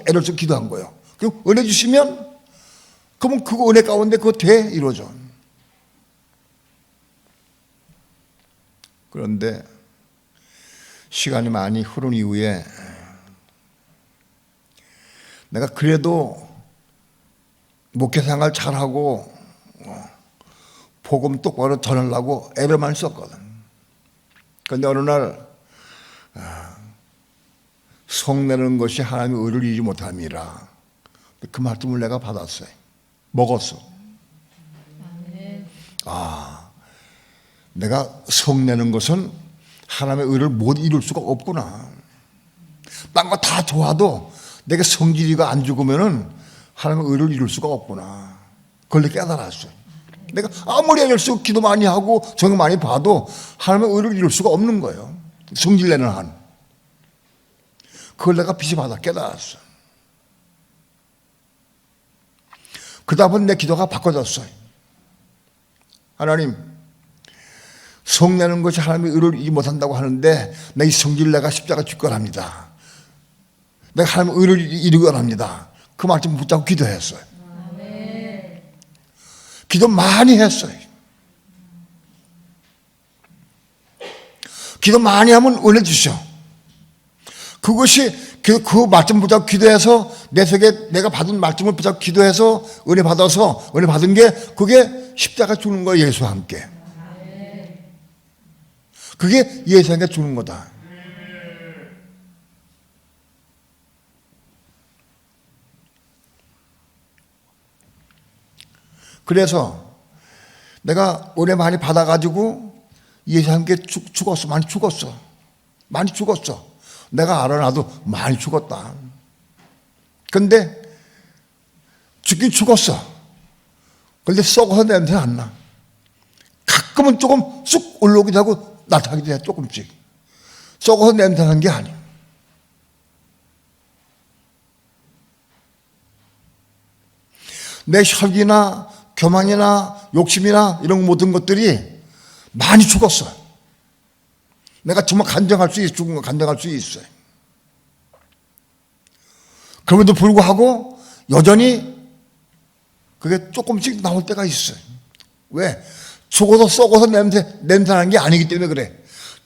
애를 써 기도한 거예요. 그럼 은혜 주시면 그러면 그거 은혜 가운데 그거 이루어져. 그런데 시간이 많이 흐른 이후에 내가 그래도 목회 생활 잘하고 복음 똑바로 전하려고 애를 많이 썼거든. 그런데 어느 날 성내는 것이 하나님의 의를 이루지 못함이라. 그 말씀을 내가 받았어요. 먹었어. 내가 성내는 것은 하나님의 의를 못 이룰 수가 없구나. 딴 거 다 좋아도 내가 성질이가 안 죽으면은 하나님의 의를 이룰 수가 없구나. 그걸 깨달았어. 내가 아무리 열심히 기도 많이 하고 정말 많이 봐도 하나님의 의를 이룰 수가 없는 거예요. 성질내는 한. 그걸 내가 빛이 받아 깨달았어. 그 다음은 내 기도가 바꿔졌어요. 하나님, 성내는 것이 하나님의 의를 이루지 못한다고 하는데 내 이 성질 내가 십자가 죽거랍니다. 내가 하나님의 의를 이루거랍니다. 그 말씀 붙잡고 기도했어요. 기도 많이 했어요. 기도 많이 하면 은혜 주셔. 그것이 그 말씀 붙잡고 기도해서 내 속에 내가 받은 말씀을 붙잡고 기도해서 은혜 받아서 은혜 받은 게 그게 십자가 죽는 거예요. 예수와 함께. 그게 예수와 함께 죽는 거다. 그래서 내가 은혜 많이 받아가지고 예수와 함께 죽었어. 많이 죽었어. 많이 죽었어. 내가 알아 나도 많이 죽었다. 근데 죽긴 죽었어. 그런데 썩어서 냄새 안 나. 가끔은 조금 쑥 올라오기도 하고 나타나기도 해. 조금씩. 썩어서 냄새 나는 게 아니야. 내 혈기나 교만이나 욕심이나 이런 모든 것들이 많이 죽었어. 내가 정말 간증할 수 있어. 죽은 거 간증할 수 있어요. 그럼에도 불구하고 여전히 그게 조금씩 나올 때가 있어요. 왜? 죽어서 썩어서 냄새 나는 게 아니기 때문에 그래.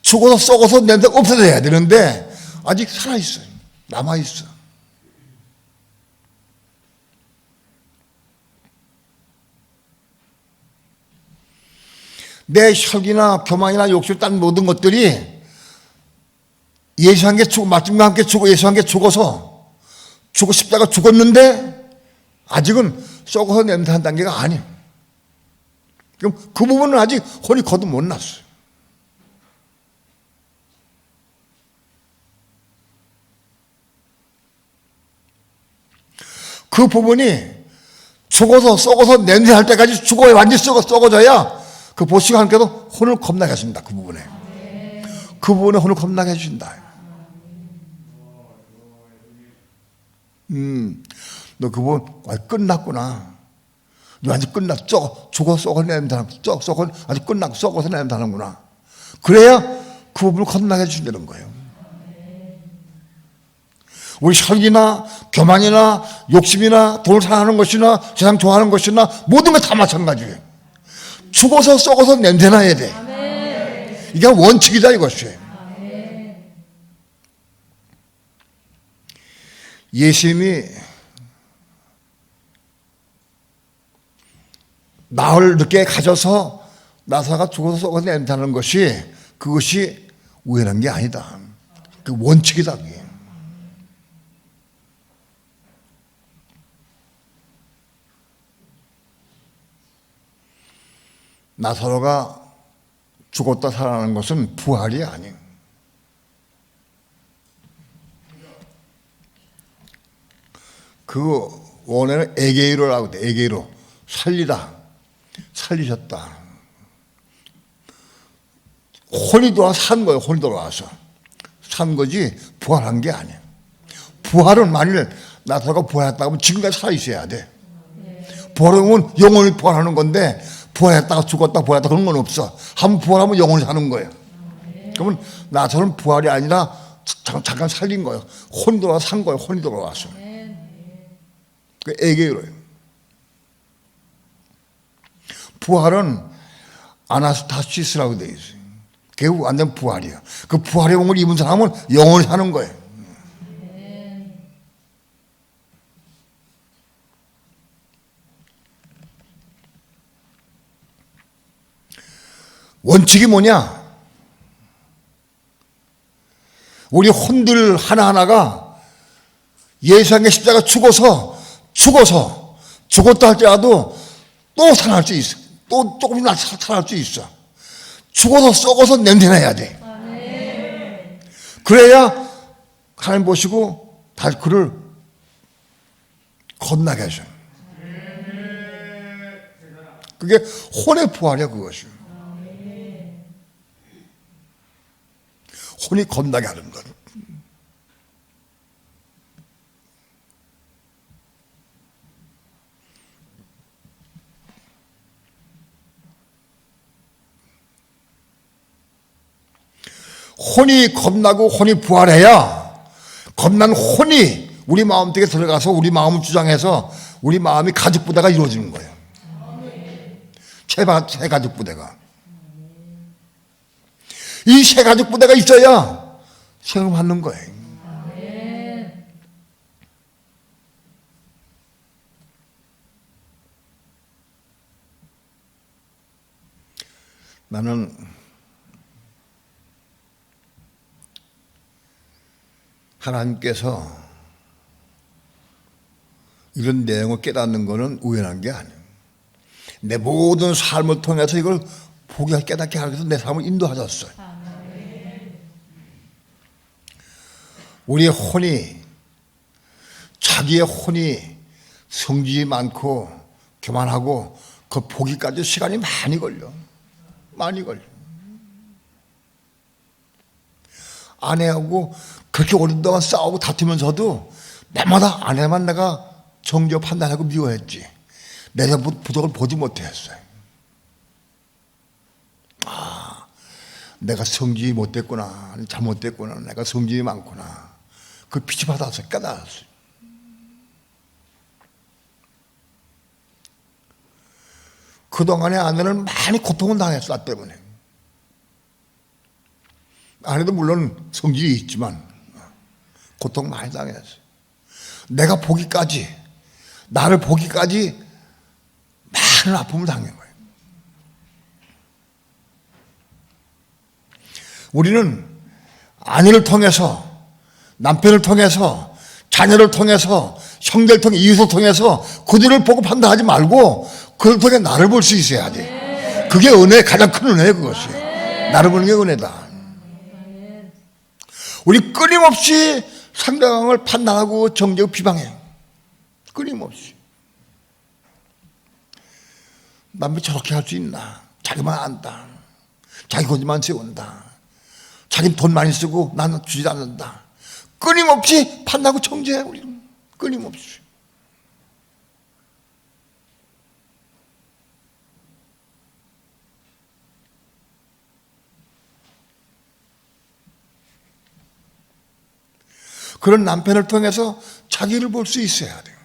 죽어서 썩어서 냄새 없어져야 되는데 아직 살아있어요. 남아있어. 내 혈기나 교만이나 욕심 딴 모든 것들이 예수와 함께 죽고 말씀과 함께 죽고 예수와 함께 죽어서 죽고 십자가 죽었는데 아직은 썩어서 냄새한 단계가 아니에요. 그럼 그 부분은 아직 혼이 거듭 못 났어요. 그 부분이 죽어서 썩어서 냄새할 때까지 죽어야 완전히 썩어져야 그 보시고 함께도 혼을 겁나게 하십니다. 그 부분에. 그 부분에 혼을 겁나게 해주신다. 너 그 부분 끝났구나. 너 아직 끝났어. 죽어 썩어 냄새나는 썩어 아직 끝나고 썩어서 냄새나는구나. 그래야 그 부분을 겁나게 해주신다는 거예요. 우리 혈기나 교만이나 욕심이나 돈을 사랑하는 것이나 세상 좋아하는 것이나 모든 게 다 마찬가지예요. 죽어서 썩어서 냄새나야 돼. 이게 원칙이다 이것이. 예수님이 나흘 늦게 가셔서 나사가 죽어서 썩어서 냄새나는 것이 그것이 우연한 게 아니다. 그 원칙이다 그게. 나사로가 죽었다 살아나는 것은 부활이 아니에요. 그 원어는 에게이로라고 돼. 에게이로. 살리다. 살리셨다. 혼이 돌아와서 산 거예요. 혼이 돌아와서. 산 거지 부활한 게 아니에요. 부활은 만일 나사로가 부활했다고 하면 지금까지 살아있어야 돼. 부활하면 영원히 부활하는 건데 부활했다가 죽었다 부활했다 그런 건 없어. 한번 부활하면 영원히 사는 거예요. 그러면 나처럼 부활이 아니라 잠깐 살린 거예요. 혼이 돌아와서 산 거예요. 혼이 돌아와서. 그 에게이로예요. 부활은 아나스타시스라고 되어 있어요. 그게 완전 부활이에요. 그 부활의 몸을 입은 사람은 영원히 사는 거예요. 원칙이 뭐냐? 우리 혼들 하나하나가 예수님의 십자가 죽었다 할지라도 또 살아날 수 있어. 또 조금 살아날 수 있어. 죽어서 썩어서 냄새나야 돼. 그래야 하나님 보시고 다시 그를 겁나게 하셔. 그게 혼의 부활이야 그것이. 혼이 겁나게 하는 것. 혼이 겁나고 혼이 부활해야 겁난 혼이 우리 마음속에 들어가서 우리 마음을 주장해서 우리 마음이 가죽 부대가 이루어지는 거예요. 새 가죽 부대가. 이 새 가죽 부대가 있어야 시험을 받는 거예요. 나는 하나님께서 이런 내용을 깨닫는 것은 우연한 게 아니에요. 내 모든 삶을 통해서 이걸 보게 깨닫게 하기 위해서 내 삶을 인도하셨어요. 우리의 혼이, 자기의 혼이 성질이 많고 교만하고 그 보기까지 시간이 많이 걸려. 많이 걸려. 아내하고 그렇게 오랜 동안 싸우고 다투면서도 내마다 아내만 내가 정죄 판단하고 미워했지. 내 부족을 보지 못했어요. 내가 성질이 못됐구나, 잘못됐구나, 내가 성질이 많구나. 그 빛이 받았어요. 깨달았어요. 그동안에 아내는 많이 고통을 당했어. 나 때문에. 아내도 물론 성질이 있지만 고통 많이 당했어요. 내가 보기까지, 나를 보기까지 많은 아픔을 당한 거예요. 우리는 아내를 통해서, 남편을 통해서, 자녀를 통해서, 형제를 통해, 이웃을 통해서 그들을 보고 판단하지 말고 그들 통해 나를 볼 수 있어야 돼. 그게 은혜, 가장 큰 은혜예요. 그것이. 나를 보는 게 은혜다. 우리 끊임없이 상대방을 판단하고 정죄하고 비방해요. 끊임없이. 남편이 저렇게 할 수 있나? 자기만 안다. 자기 고집만 세운다. 자기는 돈 많이 쓰고 나는 주지 않는다. 끊임없이 판단하고 정죄해. 우리는 끊임없이. 그런 남편을 통해서 자기를 볼 수 있어야 돼요.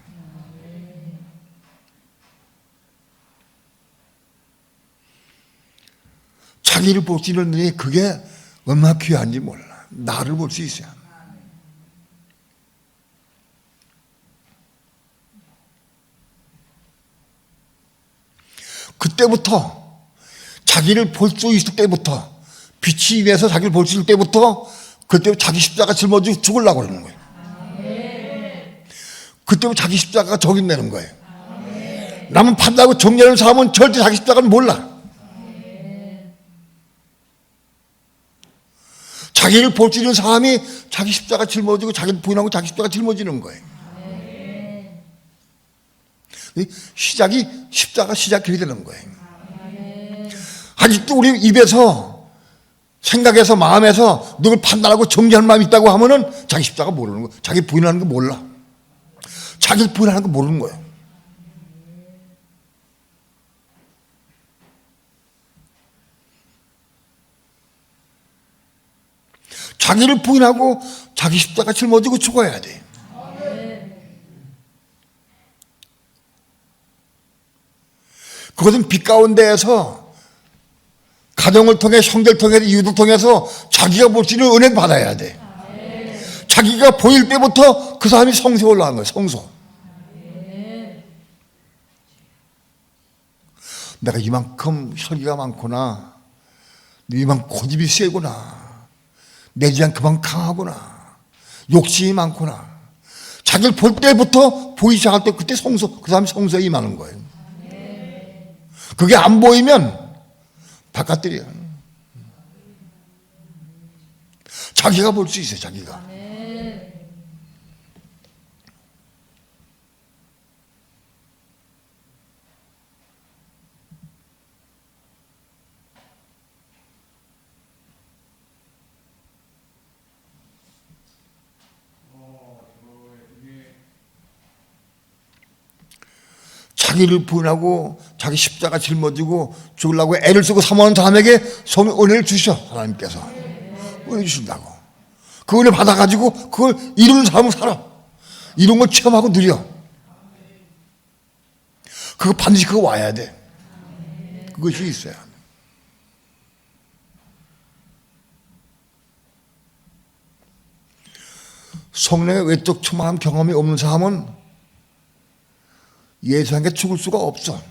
자기를 볼 수 있는 눈이 그게 얼마나 귀한지 몰라. 나를 볼 수 있어야 합니다. 그때부터 자기를 볼 수 있을 때부터 빛이 임해서 자기를 볼 수 있을 때부터 그때부터 자기 십자가 짊어지고 죽으려고 그러는 거예요. 그때부터 자기 십자가가 적용되는 거예요. 남은 판다고 정죄하는 사람은 절대 자기 십자가는 몰라. 자기를 볼 수 있는 사람이 자기 십자가 짊어지고 자기를 부인하고 자기 십자가 짊어지는 거예요. 시작이 십자가 시작이 되는 거예요. 아직도 우리 입에서 생각에서 마음에서 누굴 판단하고 정죄할 마음이 있다고 하면은 자기 십자가 모르는 거예요. 자기 부인하는 거 몰라. 자기 부인하는 거 모르는 거예요. 자기를 부인하고 자기 십자가 짊어지고 죽어야 돼. 그것은 빛 가운데에서 가정을 통해, 형제를 통해, 이웃을 통해서 자기가 볼 수 있는 은혜를 받아야 돼. 자기가 보일 때부터 그 사람이 성소에 올라간 거예요. 성소. 내가 이만큼 혈기가 많구나. 이만큼 고집이 세구나. 내 지향 그만 강하구나. 욕심이 많구나. 자기를 볼 때부터 보이기 시작할 때 그때 성소, 그 사람이 성소에 임하는 거예요. 그게 안 보이면 바깥들이야. 자기가 볼 수 있어요. 자기가. 자기를 부인하고 자기 십자가 짊어지고 죽으려고 애를 쓰고 사모하는 사람에게 성의 은혜를 주셔. 하나님께서 보여주신다고. 그 은혜 받아가지고 그걸 이루는 사람은 살아. 이런 걸 체험하고 누려. 그거 반드시 그거 와야 돼. 그것이 있어야 돼. 성령의 외적 충만한 경험이 없는 사람은 예수님께 죽을 수가 없어.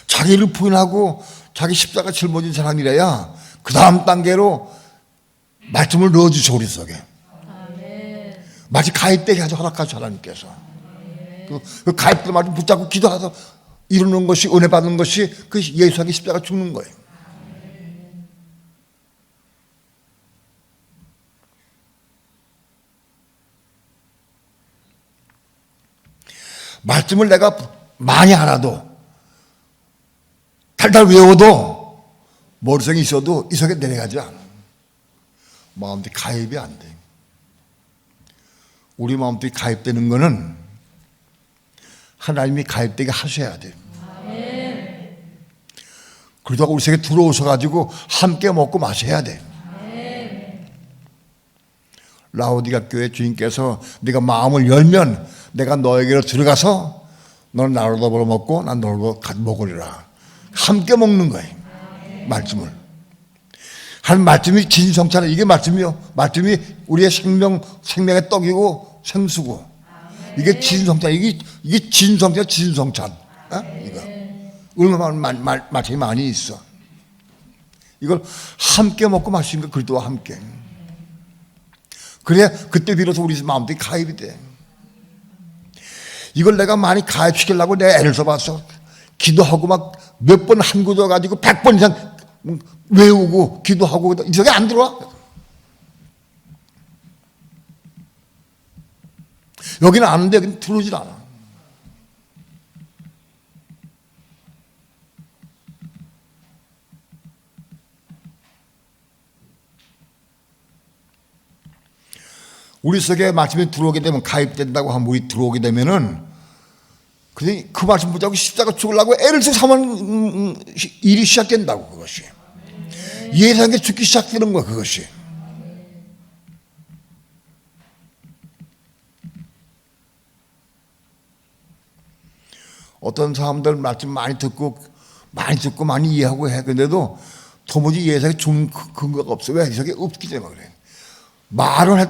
자기를 부인하고 자기 십자가 짊어진 사람이래야 그 다음 단계로 말씀을 넣어주셔 우리 속에. 마치 가입되게 하죠. 허락하셔 하나님께서. 그 가입된 말을 붙잡고 기도해서 이루는 것이 은혜 받는 것이 그 예수에게 십자가 죽는 거예요. 말씀을 내가 많이 알아도 달달 외워도 머릿속에 있어도 이 속에 내려가지 않아. 마음속에 가입이 안 돼. 우리 마음속에 가입되는 거는 하나님이 가입되게 하셔야 돼. 그러다가 우리 속에 들어오셔가지고 함께 먹고 마셔야 돼. 라오디가 교회 주인께서 네가 마음을 열면 내가 너에게로 들어가서 너는 나로 더불어 먹고 난 너로 같이 먹으리라. 함께 먹는 거예요. 말씀을. 한 말씀이 진성찬 이게 말씀이요. 말씀이 우리의 생명의 떡이고 생수고. 이게 진성찬 이게 진성찬. 어? 이거 얼마나 말씀이 많이 있어. 이걸 함께 먹고 마시는 거 그리스도와 함께. 그래야 그때 비로소 우리 마음속에 가입이 돼. 이걸 내가 많이 가입시키려고 내가 애를 써봤어. 기도하고 막 몇 번 한 구조 가지고 100번 이상 외우고 기도하고 이 속에 안 들어와. 여기는 아는데 여기는 들어오질 않아. 우리 속에 말씀이 들어오게 되면 가입된다고 하면 우리 들어오게 되면은 그 말씀 붙잡고 십자가 죽으려고 애를 쓰고 사는 일이 시작된다고. 그것이 예상에 죽기 시작되는 거야. 그것이 어떤 사람들 말씀 많이 듣고 많이 이해하고 해. 근데도 도무지 예상에 죽는 근거가 없어. 왜? 이게 없기 때문에 그래. 말할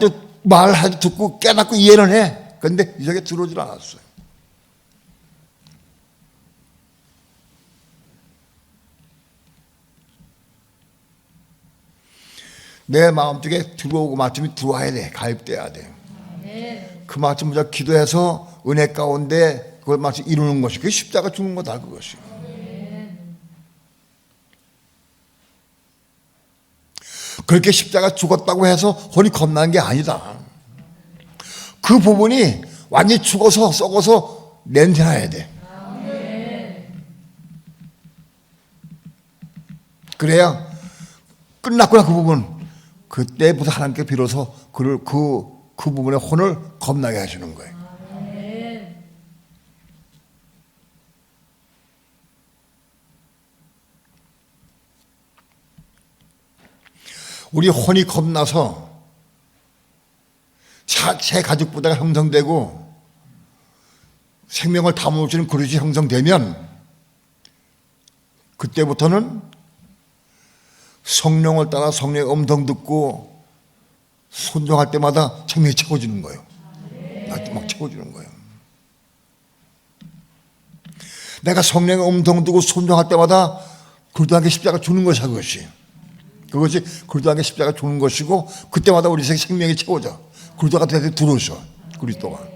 때 듣고 깨닫고 이해는 해. 근데 이 속에 들어오질 않았어요. 내 마음속에 들어오고 말씀이 들어와야 돼. 가입돼야 돼. 그 말씀 보자 기도해서 은혜 가운데 그걸 말씀 이루는 것이 그게 십자가 죽는 거다. 그것이. 그렇게 십자가 죽었다고 해서 혼이 겁나는 게 아니다. 그 부분이 완전히 죽어서 썩어서 냄새나야 돼. 그래야 끝났구나. 그 부분. 그때부터 하나님께 비로소 그 부분의 혼을 겁나게 하시는 거예요. 우리 혼이 겁나서 새 가죽 부대가 형성되고 생명을 담아주는 그릇이 형성되면 그때부터는 성령을 따라 성령의 음성 듣고 순종할 때마다 생명이 채워지는 거예요. 막 채워지는 거예요. 내가 성령의 음성 듣고 순종할 때마다 그리스도에게 십자가 주는 것이야. 그것이 그리스도에게 십자가 주는 것이고 그때마다 우리 생명이 채워져. 그리스도가 들어오셔. 그리스도가.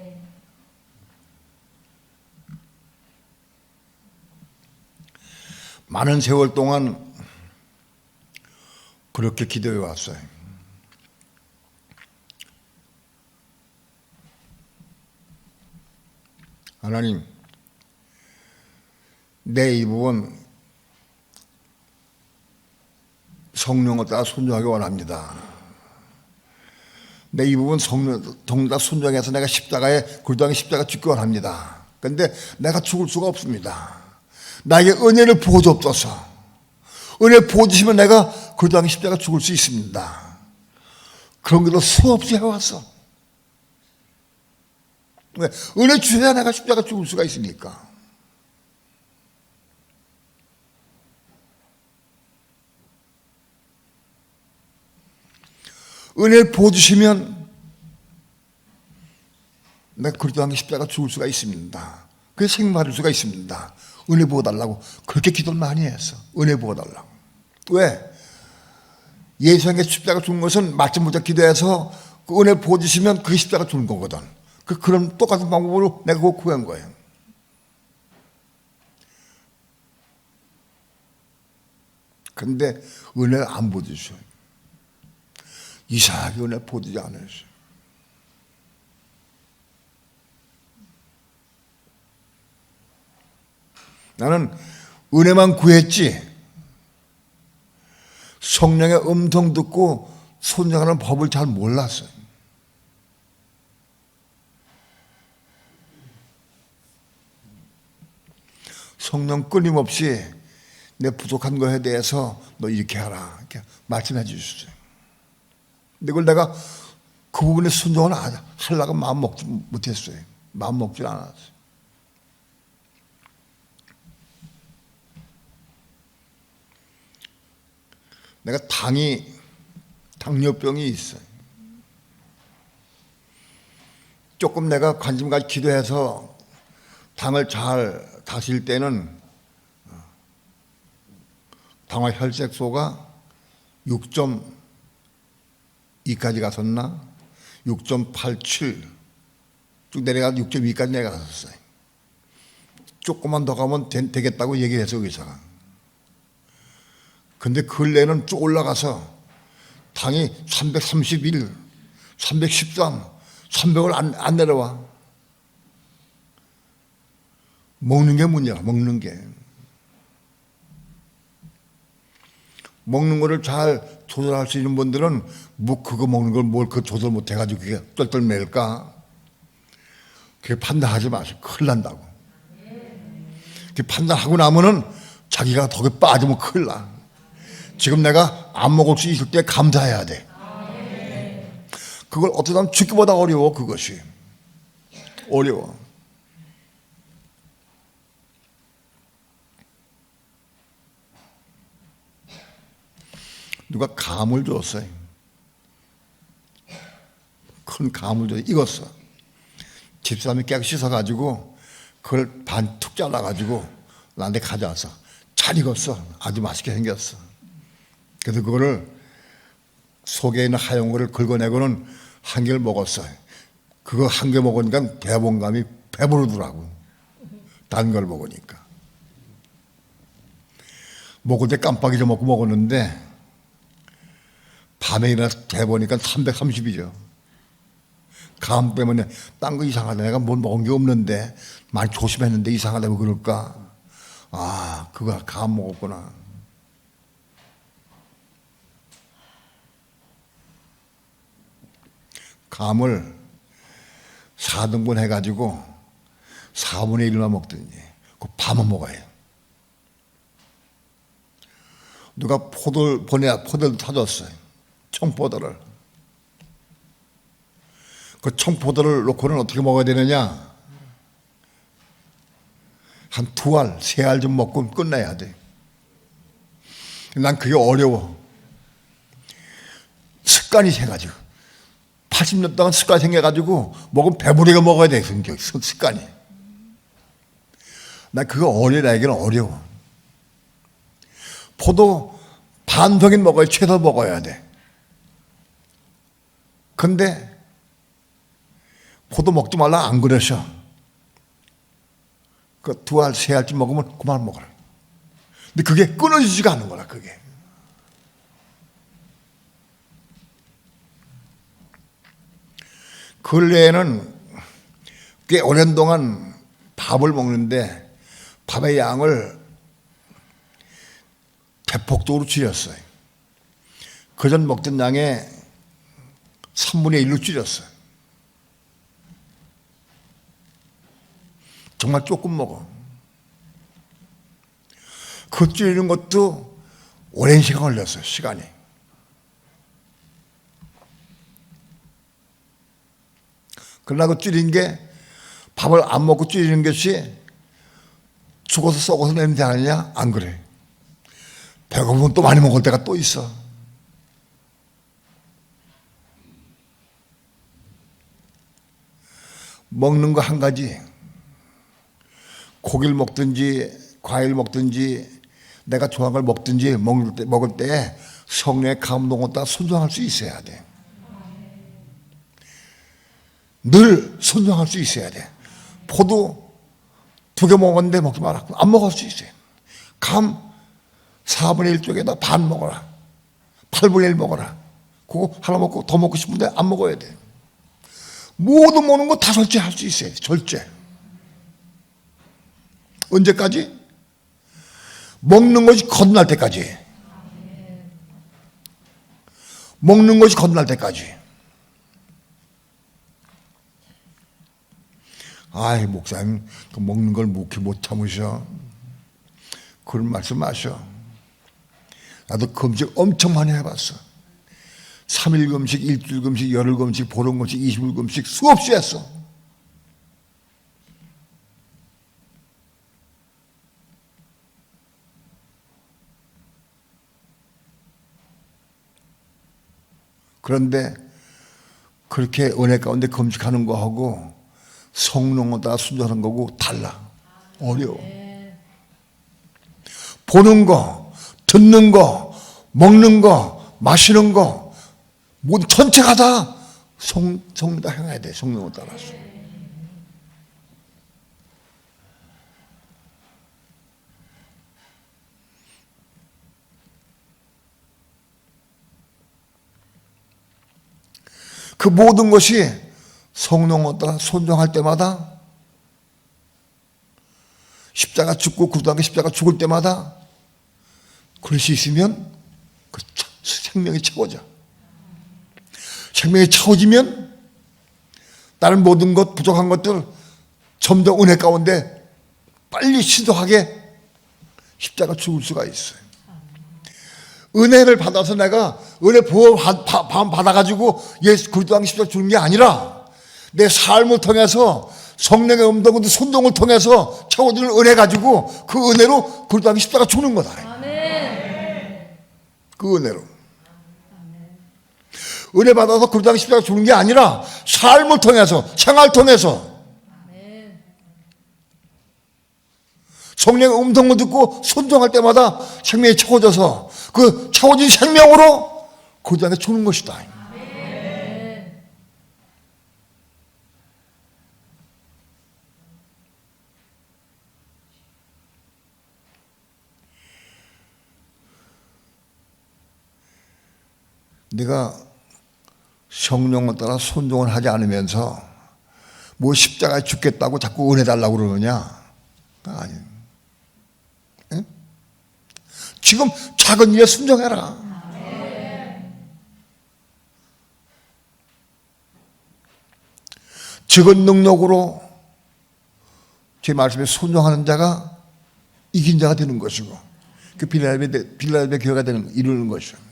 많은 세월 동안 그렇게 기도해 왔어요. 하나님, 내 이 부분 성령을 따라 순종하기 원합니다. 내 이 부분 성령 다 순종해서 내가 십자가에 굴당에 십자가 죽기 원합니다. 그런데 내가 죽을 수가 없습니다. 나에게 은혜를 부어주옵소서. 은혜 부어주시면 내가 굴당에 십자가 죽을 수 있습니다. 그런 것도 수없이 해왔어. 왜? 은혜 주셔야 내가 십자가 죽을 수가 있으니까. 은혜를 부어주시면 내가 그리스도 안에 십자가 죽을 수가 있습니다. 그래서 생명받을 수가 있습니다. 은혜 부어달라고 그렇게 기도를 많이 했어. 은혜 부어달라고. 왜? 예수님께 십자가 죽은 것은 맞지 못해 기도해서 그 은혜 부어주시면 그게 십자가 죽는 거거든. 그런 똑같은 방법으로 내가 그거 구한 거예요. 그런데 은혜를 안 부어주셔요. 이상하게 은혜 부어주지 않으셔요. 나는 은혜만 구했지 성령의 음성 듣고 순종하는 법을 잘 몰랐어요. 성령 끊임없이 내 부족한 것에 대해서 너 이렇게 하라 이렇게 말씀해 주셨어요. 근데 그걸 내가 그 부분에 순종을 하려고 마음 먹지 못했어요. 마음 먹지 않았어요. 내가 당뇨병이 있어요. 조금 내가 관심 가지고 기도해서 당을 잘 다스릴 때는 당화 혈색소가 6.2까지 갔었나? 6.87 쭉 내려가서 6.2까지 내려갔었어요. 조금만 더 가면 되겠다고 얘기해서 의사가. 근데 근래는 쭉 올라가서 당이 331, 313, 300을 안 내려와. 먹는 게 문제야, 먹는 게. 먹는 거를 잘 조절할 수 있는 분들은 뭐 그거 먹는 걸 뭘 그 조절 못 해가지고 그게 똘똘맬까? 그게 판단하지 마세요. 큰일 난다고. 그 판단하고 나면은 자기가 거기 빠지면 큰일 나. 지금 내가 안 먹을 수 있을 때 감사해야 돼. 그걸 어떻게 하면 죽기보다 어려워. 그것이 어려워. 누가 감을 줬어요. 큰 감을 줬어요. 익었어. 집사람이 깨끗이 씻어가지고 그걸 반 툭 잘라가지고 나한테 가져와서 잘 익었어. 아주 맛있게 생겼어. 그래서 그거를 속에 있는 하얀 거를 긁어내고는 한 개를 먹었어요. 그거 한 개 먹으니까 대봉감이 배부르더라고. 단 걸 먹으니까. 먹을 때 깜빡 잊어먹고 먹었는데 밤에 일어나서 재보니까 330이죠. 감 때문에 딴 거 이상하다. 내가 뭘 먹은 게 없는데 많이 조심했는데 이상하다고 그럴까? 아, 그거 감 먹었구나. 감을 4등분 해가지고 4분의 1만 먹든지 그 밤은 먹어야 해요. 누가 포도를 사줬어요. 청포도를. 그 청포도를 놓고는 어떻게 먹어야 되느냐? 한 2알, 3알 좀 먹고 끝내야 돼. 난 그게 어려워. 습관이 생가지고 80년 동안 습관이 생겨가지고 먹으면 배부르게 먹어야 돼. 습관이. 난 그거 나에게는 어려워. 포도 반덩이 먹어야 최소 먹어야 돼. 근데 포도 먹지 말라 안 그러셔. 그 2알, 3알쯤 먹으면 그만 먹어라. 근데 그게 끊어지지가 않는 거라, 그게. 근래에는 꽤 오랜 동안 밥을 먹는데 밥의 양을 대폭적으로 줄였어요. 그전 먹던 양의 3분의 1로 줄였어요. 정말 조금 먹어. 그 줄이는 것도 오랜 시간 걸렸어요. 시간이. 그러나 그 줄인 게 밥을 안 먹고 줄이는 것이 죽어서 썩어서 냄새 아니냐? 안 그래. 배고프면 또 많이 먹을 때가 또 있어. 먹는 거 한 가지. 고기를 먹든지 과일 먹든지 내가 좋아하는 걸 먹든지 먹을 때 성령의 감동을 따라 순종할 수 있어야 돼. 늘 순종할 수 있어야 돼. 포도 2개 먹었는데 먹지 마라. 안 먹을 수 있어요. 감 4분의 1 쪽에다 반 먹어라. 8분의 1 먹어라. 그거 하나 먹고 더 먹고 싶은데 안 먹어야 돼. 모든 먹는 거 다 절제할 수 있어요. 절제. 언제까지? 먹는 것이 거듭날 때까지. 먹는 것이 거듭날 때까지. 아이, 목사님, 그 먹는 걸 묵히 못 참으셔. 그런 말씀 마셔. 나도 금식 엄청 많이 해봤어. 3일 금식, 일주일 금식, 열흘 금식, 보름 금식, 20일 금식 수없이 했어. 그런데 그렇게 은혜 가운데 금식하는 거하고 성령을 따라 순종하는 거고 달라. 어려워. 보는 거, 듣는 거, 먹는 거, 마시는 거 모두 전체가 다 성령 다 행해야 돼. 성령을 따라서. 그 모든 것이 성령을 따라 순종할 때마다 십자가 죽고 그 다음에 십자가 죽을 때마다 그럴 수 있으면 그 생명이 채워져. 생명이 채워지면 다른 모든 것 부족한 것들 점점 은혜 가운데 빨리 신속하게 십자가 죽을 수가 있어요. 은혜를 받아서 내가 은혜 보호 받아가지고 예수 그리스도 십자가 죽는 게 아니라 내 삶을 통해서 성령의 음성과 순종을 통해서 채워지는 은혜 가지고 그 은혜로 그리스도 십자가 죽는 거다. 아멘. 그 은혜로. 은혜 받아서 그리스도 십자가 죽는 게 아니라 삶을 통해서 생활 통해서 성령의 음성을 듣고 순종할 때마다 생명이 채워져서 그 채워진 생명으로 그 땅에 죽는 것이다. 내가 성령을 따라 순종을 하지 않으면서 뭐 십자가에 죽겠다고 자꾸 은혜 달라고 그러느냐? 아니. 응? 지금 작은 일에 순종해라. 적은 능력으로 제 말씀에 순종하는 자가 이긴 자가 되는 것이고 그 빌라델비아 교회가 이루는 것이고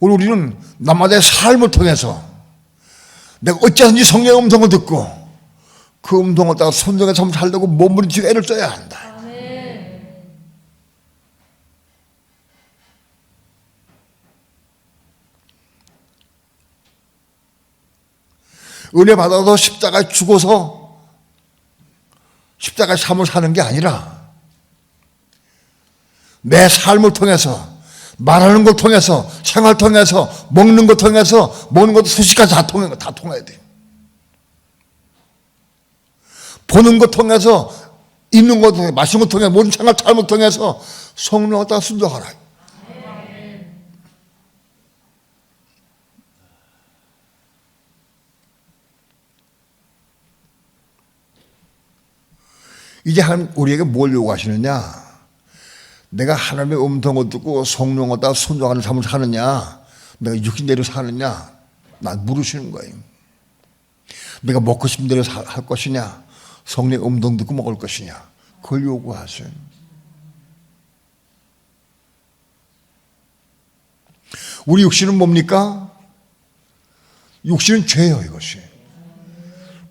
오늘 우리는 남마다의 삶을 통해서 내가 어찌하든지 성령의 음성을 듣고 그 음성을 따라 순종해서 삶을 살려고 몸부림치고 애를 써야 한다. 은혜 받아서 십자가에 죽어서 십자가의 삶을 사는 게 아니라 내 삶을 통해서 말하는 걸 통해서 생활 통해서 먹는 것 통해서 먹는 것도 수시까지 다 통해야 돼. 보는 것 통해서 입는 것 통해서 마시는 것 통해서 모든 생활 삶을 통해서 성령을 따라 순종하라. 이제 하나님 우리에게 뭘 요구하시느냐? 내가 하나님의 음성을 듣고 성령을 따라 순종하는 삶을 사느냐, 내가 육신대로 사느냐, 난 물으시는 거예요. 내가 먹고 싶은 대로 할 것이냐, 성령의 음성 듣고 먹을 것이냐, 그걸 요구하세요. 우리 육신은 뭡니까? 육신은 죄예요, 이것이.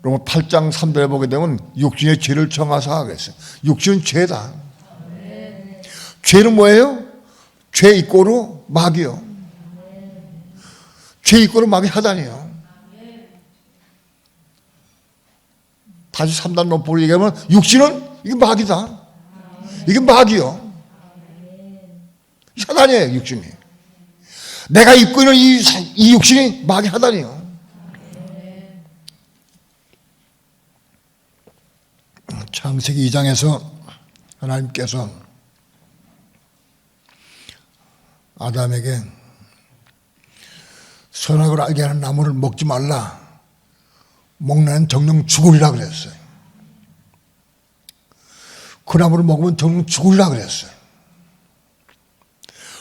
로마 8장 3절에 보게 되면 육신의 죄를 정하사 하겠어요. 육신은 죄다. 죄는 뭐예요? 죄 이꼬르 마귀요. 죄 이꼬르 마귀 하단이요. 다시 3단 논법을 얘기하면 육신은 이게 마귀다. 이게 마귀요. 하단이에요, 육신이. 내가 입고 있는 이 육신이 마귀 하단이요. 창세기 2장에서 하나님께서 아담에게 선악을 알게 하는 나무를 먹지 말라. 먹는 정령 죽으리라 그랬어요. 그 나무를 먹으면 정령 죽으리라 그랬어요.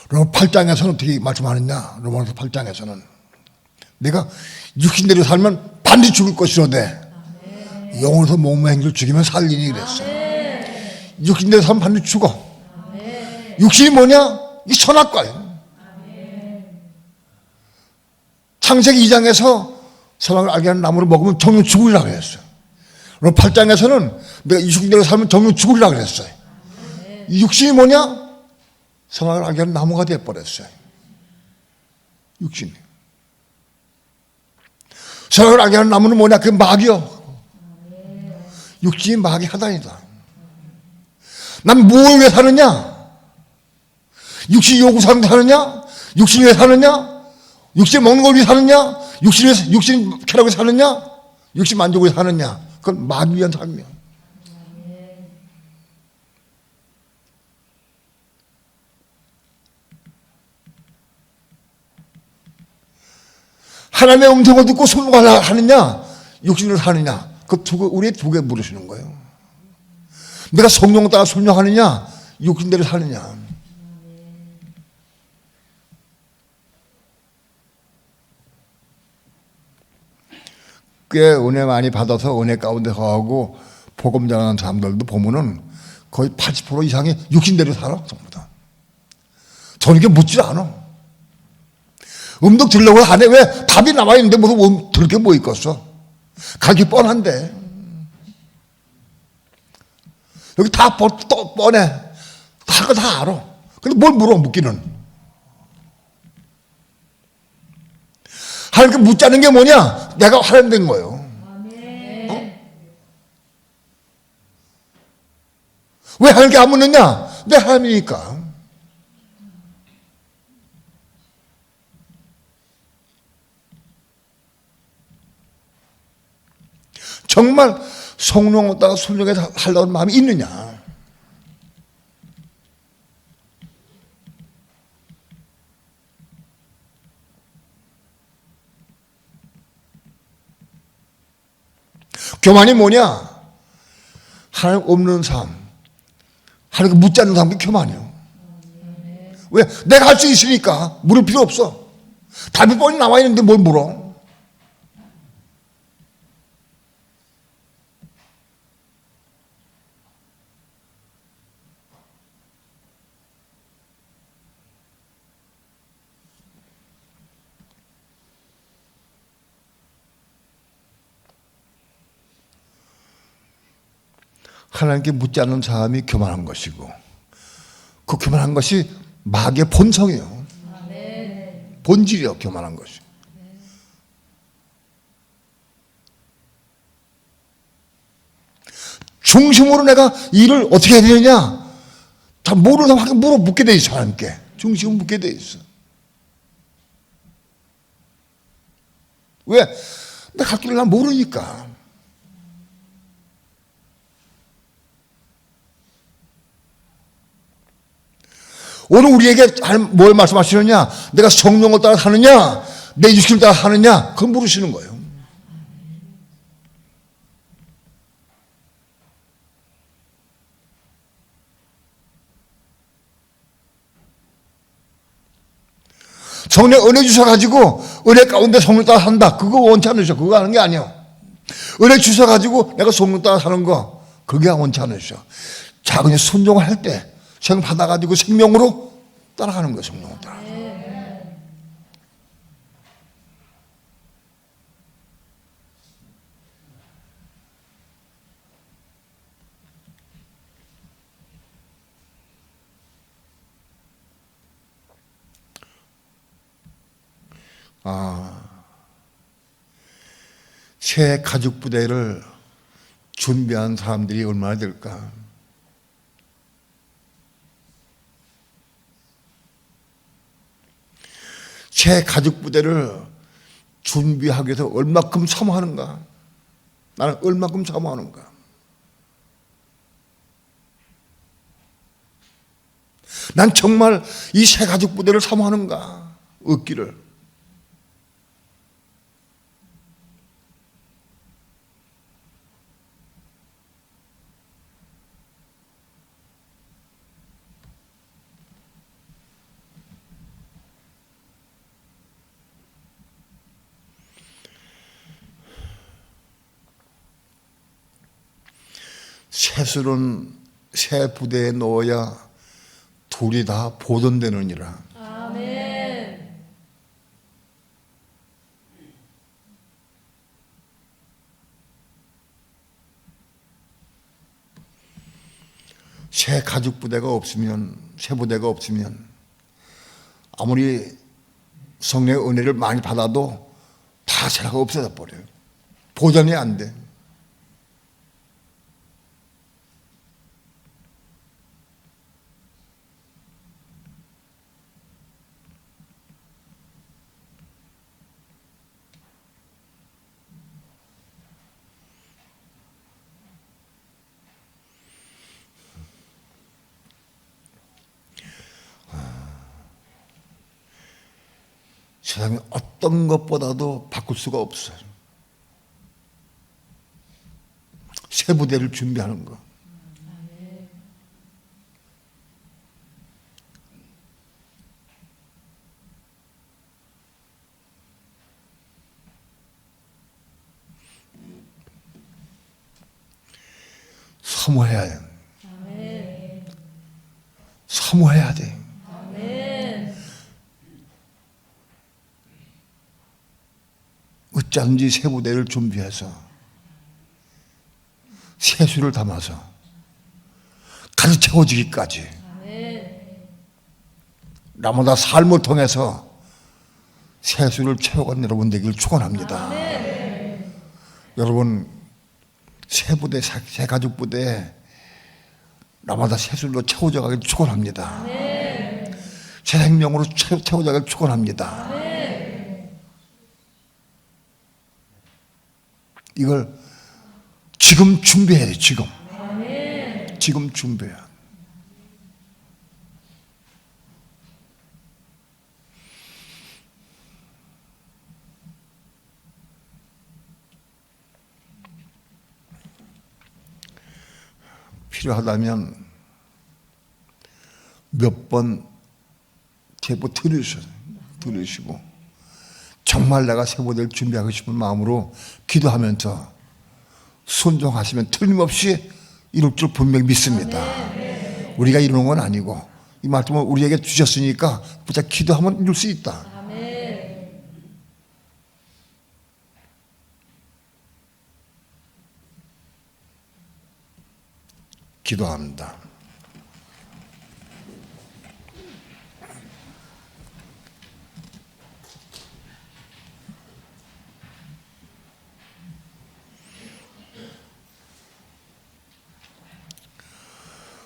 로마 8장에서는 어떻게 말씀하느냐? 로마서 8장에서는 내가 육신대로 살면 반드시 죽을 것이로되 영으로서 몸의 행위를 죽이면 살리니 그랬어요. 육신대로 살면 반드시 죽어. 육신이 뭐냐? 이 선악과예요. 창세기 2장에서 선악을 알게 하는 나무를 먹으면 정령 죽으리라 그랬어요. 로마 8장에서는 내가 육신대로 살면 정령 죽으리라 그랬어요. 이 육신이 뭐냐? 선악을 알게 하는 나무가 되어버렸어요. 육신이. 선악을 알게 하는 나무는 뭐냐? 그게 마귀요. 육신이 마귀 하단이다. 난 무엇을 위해 사느냐? 육신이 요구사는 사느냐? 육신이 왜 사느냐? 육신 먹는 걸 위해 사느냐? 육신 쾌락을 사느냐? 육신 만족을 사느냐? 그건 마귀 위한 삶이야. 하나님의 음성을 듣고 순종하느냐, 육신으로 사느냐, 우리 두 개 물으시는 거예요. 내가 성령 따라 순종하느냐, 육신대로 사느냐. 꽤 은혜 많이 받아서 은혜 가운데 거하고 복음 전하는 사람들도 보면은 거의 80% 이상이 육신대로 살아, 전부 다. 저는 이게 묻질 않아. 음덕 들으려고 안 해. 왜? 답이 남아있는데 무슨 들을 게 뭐 있겠어? 가기 뻔한데. 여기 다 뻔해. 할 거 다 알아. 근데 뭘 물어, 묻기는. 하나님께 묻자는 게 뭐냐? 내가 하나님 된 거예요. 어? 왜 하나님께 안 묻느냐? 내 하나님이니까. 정말 성령을 따라 순종해서 하려는 마음이 있느냐? 교만이 뭐냐? 하나님 없는 삶, 하나님 묻지 않는 삶이 교만이요. 왜? 내가 할 수 있으니까 물을 필요 없어. 답이 뻔히 나와 있는데 뭘 물어? 하나님께 묻지 않는 사람이 교만한 것이고, 그 교만한 것이 마귀의 본성이에요. 본질이요, 교만한 것이. 중심으로 내가 일을 어떻게 해야 되느냐? 잘 모르는 사람한테 물어묻게 돼 있어, 하나님께. 중심으로 묻게 돼 있어. 왜? 내가 할 길을 난 모르니까. 오늘 우리에게 뭘 말씀하시느냐? 내가 성령을 따라 사느냐? 내 육신을 따라 사느냐? 그걸 물으시는 거예요. 성령 은혜 주셔가지고 은혜 가운데 성령 따라 산다. 그거 원치 않으셔. 그거 하는 게 아니야. 은혜 주셔가지고 내가 성령 따라 사는 거, 그게 원치 않으셔. 자, 그냥 순종을 할 때 성령 받아가지고 생명으로 따라가는 거야. 성령을 따라. 새 가죽 부대를 준비한 사람들이 얼마나 될까? 새 가죽 부대를 준비하기 위해서 얼마큼 사모하는가? 나는 얼마큼 사모하는가? 난 정말 이 새 가죽 부대를 사모하는가? 얻기를. 셋술은 새 부대에 넣어야 둘이 다 보존되느니라. 아멘. 새 가죽 부대가 없으면, 새 부대가 없으면 아무리 성령의 은혜를 많이 받아도 다 새가 없어져 버려요. 보존이 안 돼. 세상에 어떤 것보다도 바꿀 수가 없어요. 새 부대를 준비하는 거. 사모해야 돼. 사모해야 돼. 어쩐지 새 부대를 준비해서 새수를 담아서 가득 채워지기까지 나마다 삶을 통해서 새수를 채워간 여러분 되기를 축원합니다. 여러분 새 부대, 새 가죽 부대에 나마다 새술로 채워져 가기를 축원합니다. 새 생명으로 채워져 가기를 축원합니다. 이걸 지금 준비해야 돼. 지금 준비해야 돼. 필요하다면 몇 번 제보 들으시고 정말 내가 새 부대를 준비하고 싶은 마음으로 기도하면서 순종하시면 틀림없이 이룰 줄 분명히 믿습니다. 우리가 이루는 건 아니고 이 말씀을 우리에게 주셨으니까 부자 기도하면 이룰 수 있다. 기도합니다.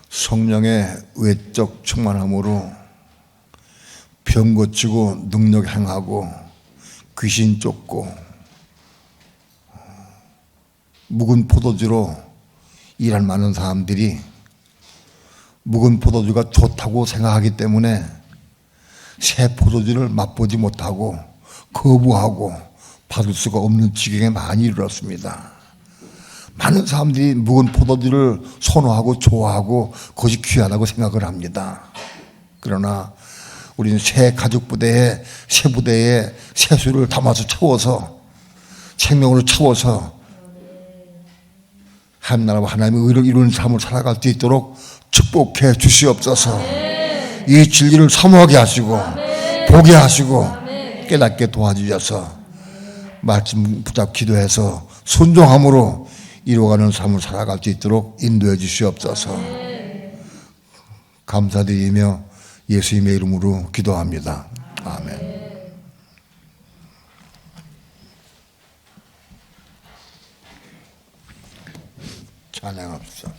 성령의 외적 충만함으로 병 고치고 능력 행하고 귀신 쫓고 묵은 포도주로 일할 많은 사람들이 묵은 포도주가 좋다고 생각하기 때문에 새 포도주를 맛보지 못하고 거부하고 받을 수가 없는 지경에 많이 이르렀습니다. 많은 사람들이 묵은 포도주를 선호하고 좋아하고 그것이 귀하다고 생각을 합니다. 그러나 우리는 새 가죽 부대에 새 부대에 새수를 담아서 채워서 생명으로 채워서 하나님나라와 하나님의 의를 이루는 삶을 살아갈 수 있도록 축복해 주시옵소서. 이 진리를 사모하게 하시고 보게 하시고 깨닫게 도와주셔서 말씀 붙잡고 기도해서 순종함으로 이루어가는 삶을 살아갈 수 있도록 인도해 주시옵소서. 감사드리며 예수님의 이름으로 기도합니다. 아멘. 찬양합시다.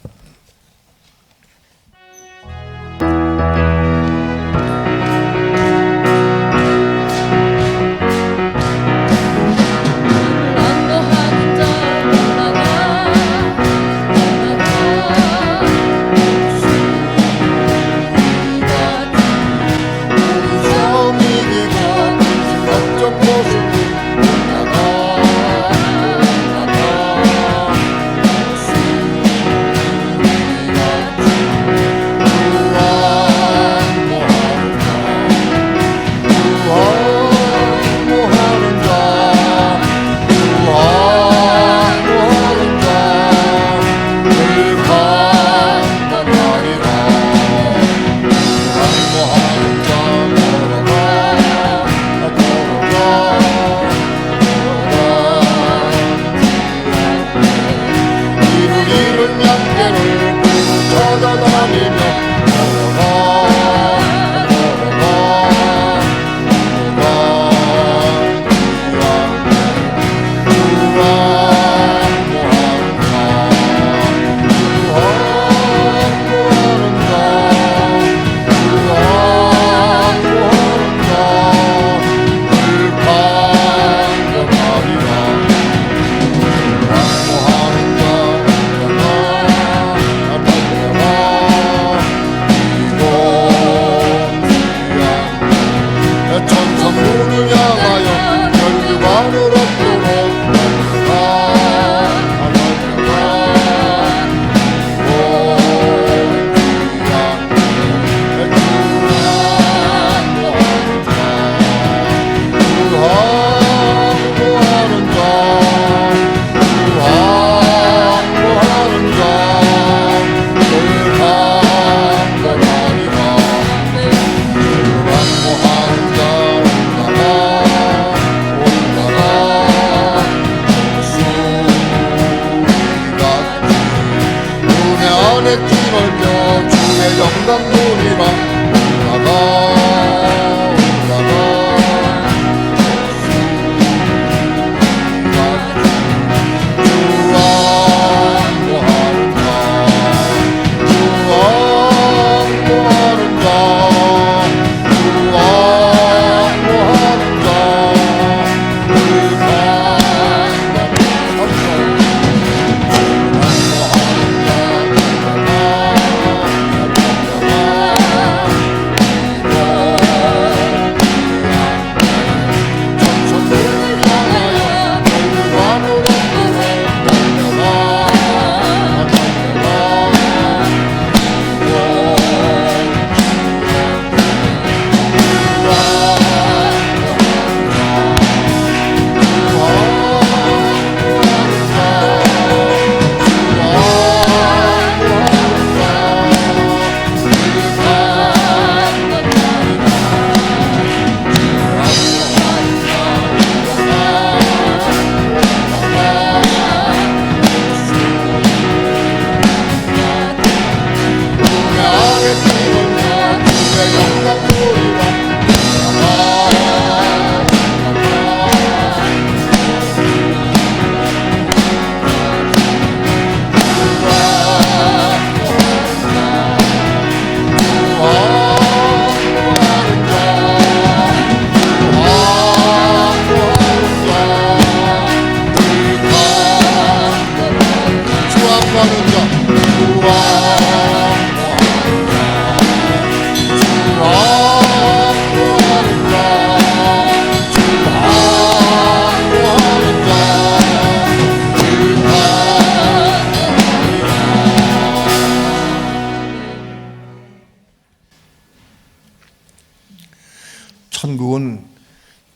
천국은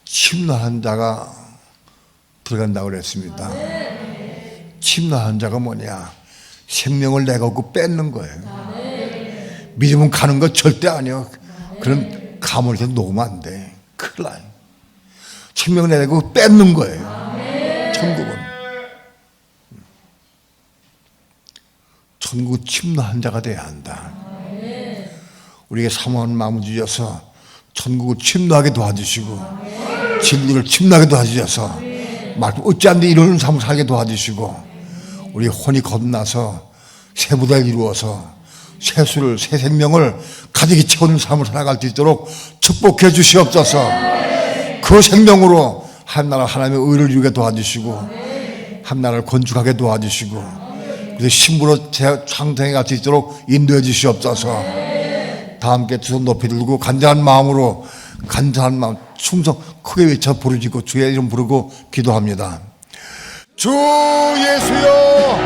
침노한 자가 들어간다고 그랬습니다. 침노한 자가 뭐냐? 생명을 내갖고 뺏는 거예요. 믿으면 가는 거 절대 아니에요. 그런 가물에서 녹으면 안 돼. 큰일 나요. 생명을 내고 뺏는 거예요. 천국은. 천국 침노한 자가 돼야 한다. 우리에게 사모하는 마음을 주셔서 천국을 침노하게 도와주시고 진리를 침노하게 도와주셔서 말씀 어찌한데 이런 삶을 살게 도와주시고 우리 혼이 거듭나서 새 무대를 이루어서 새 수를 새 생명을 가득히 채우는 삶을 살아갈 수 있도록 축복해 주시옵소서. 그 생명으로 한나라 하나님의 의를 이루게 도와주시고 한나라를 건축하게 도와주시고 그래서 신부로 창생해 갈 수 있도록 인도해 주시옵소서. 다 함께 두 손 높이 들고 간절한 마음으로 간절한 마음 충성 크게 외쳐 부르짖고 주의 이름 부르고 기도합니다. 주 예수여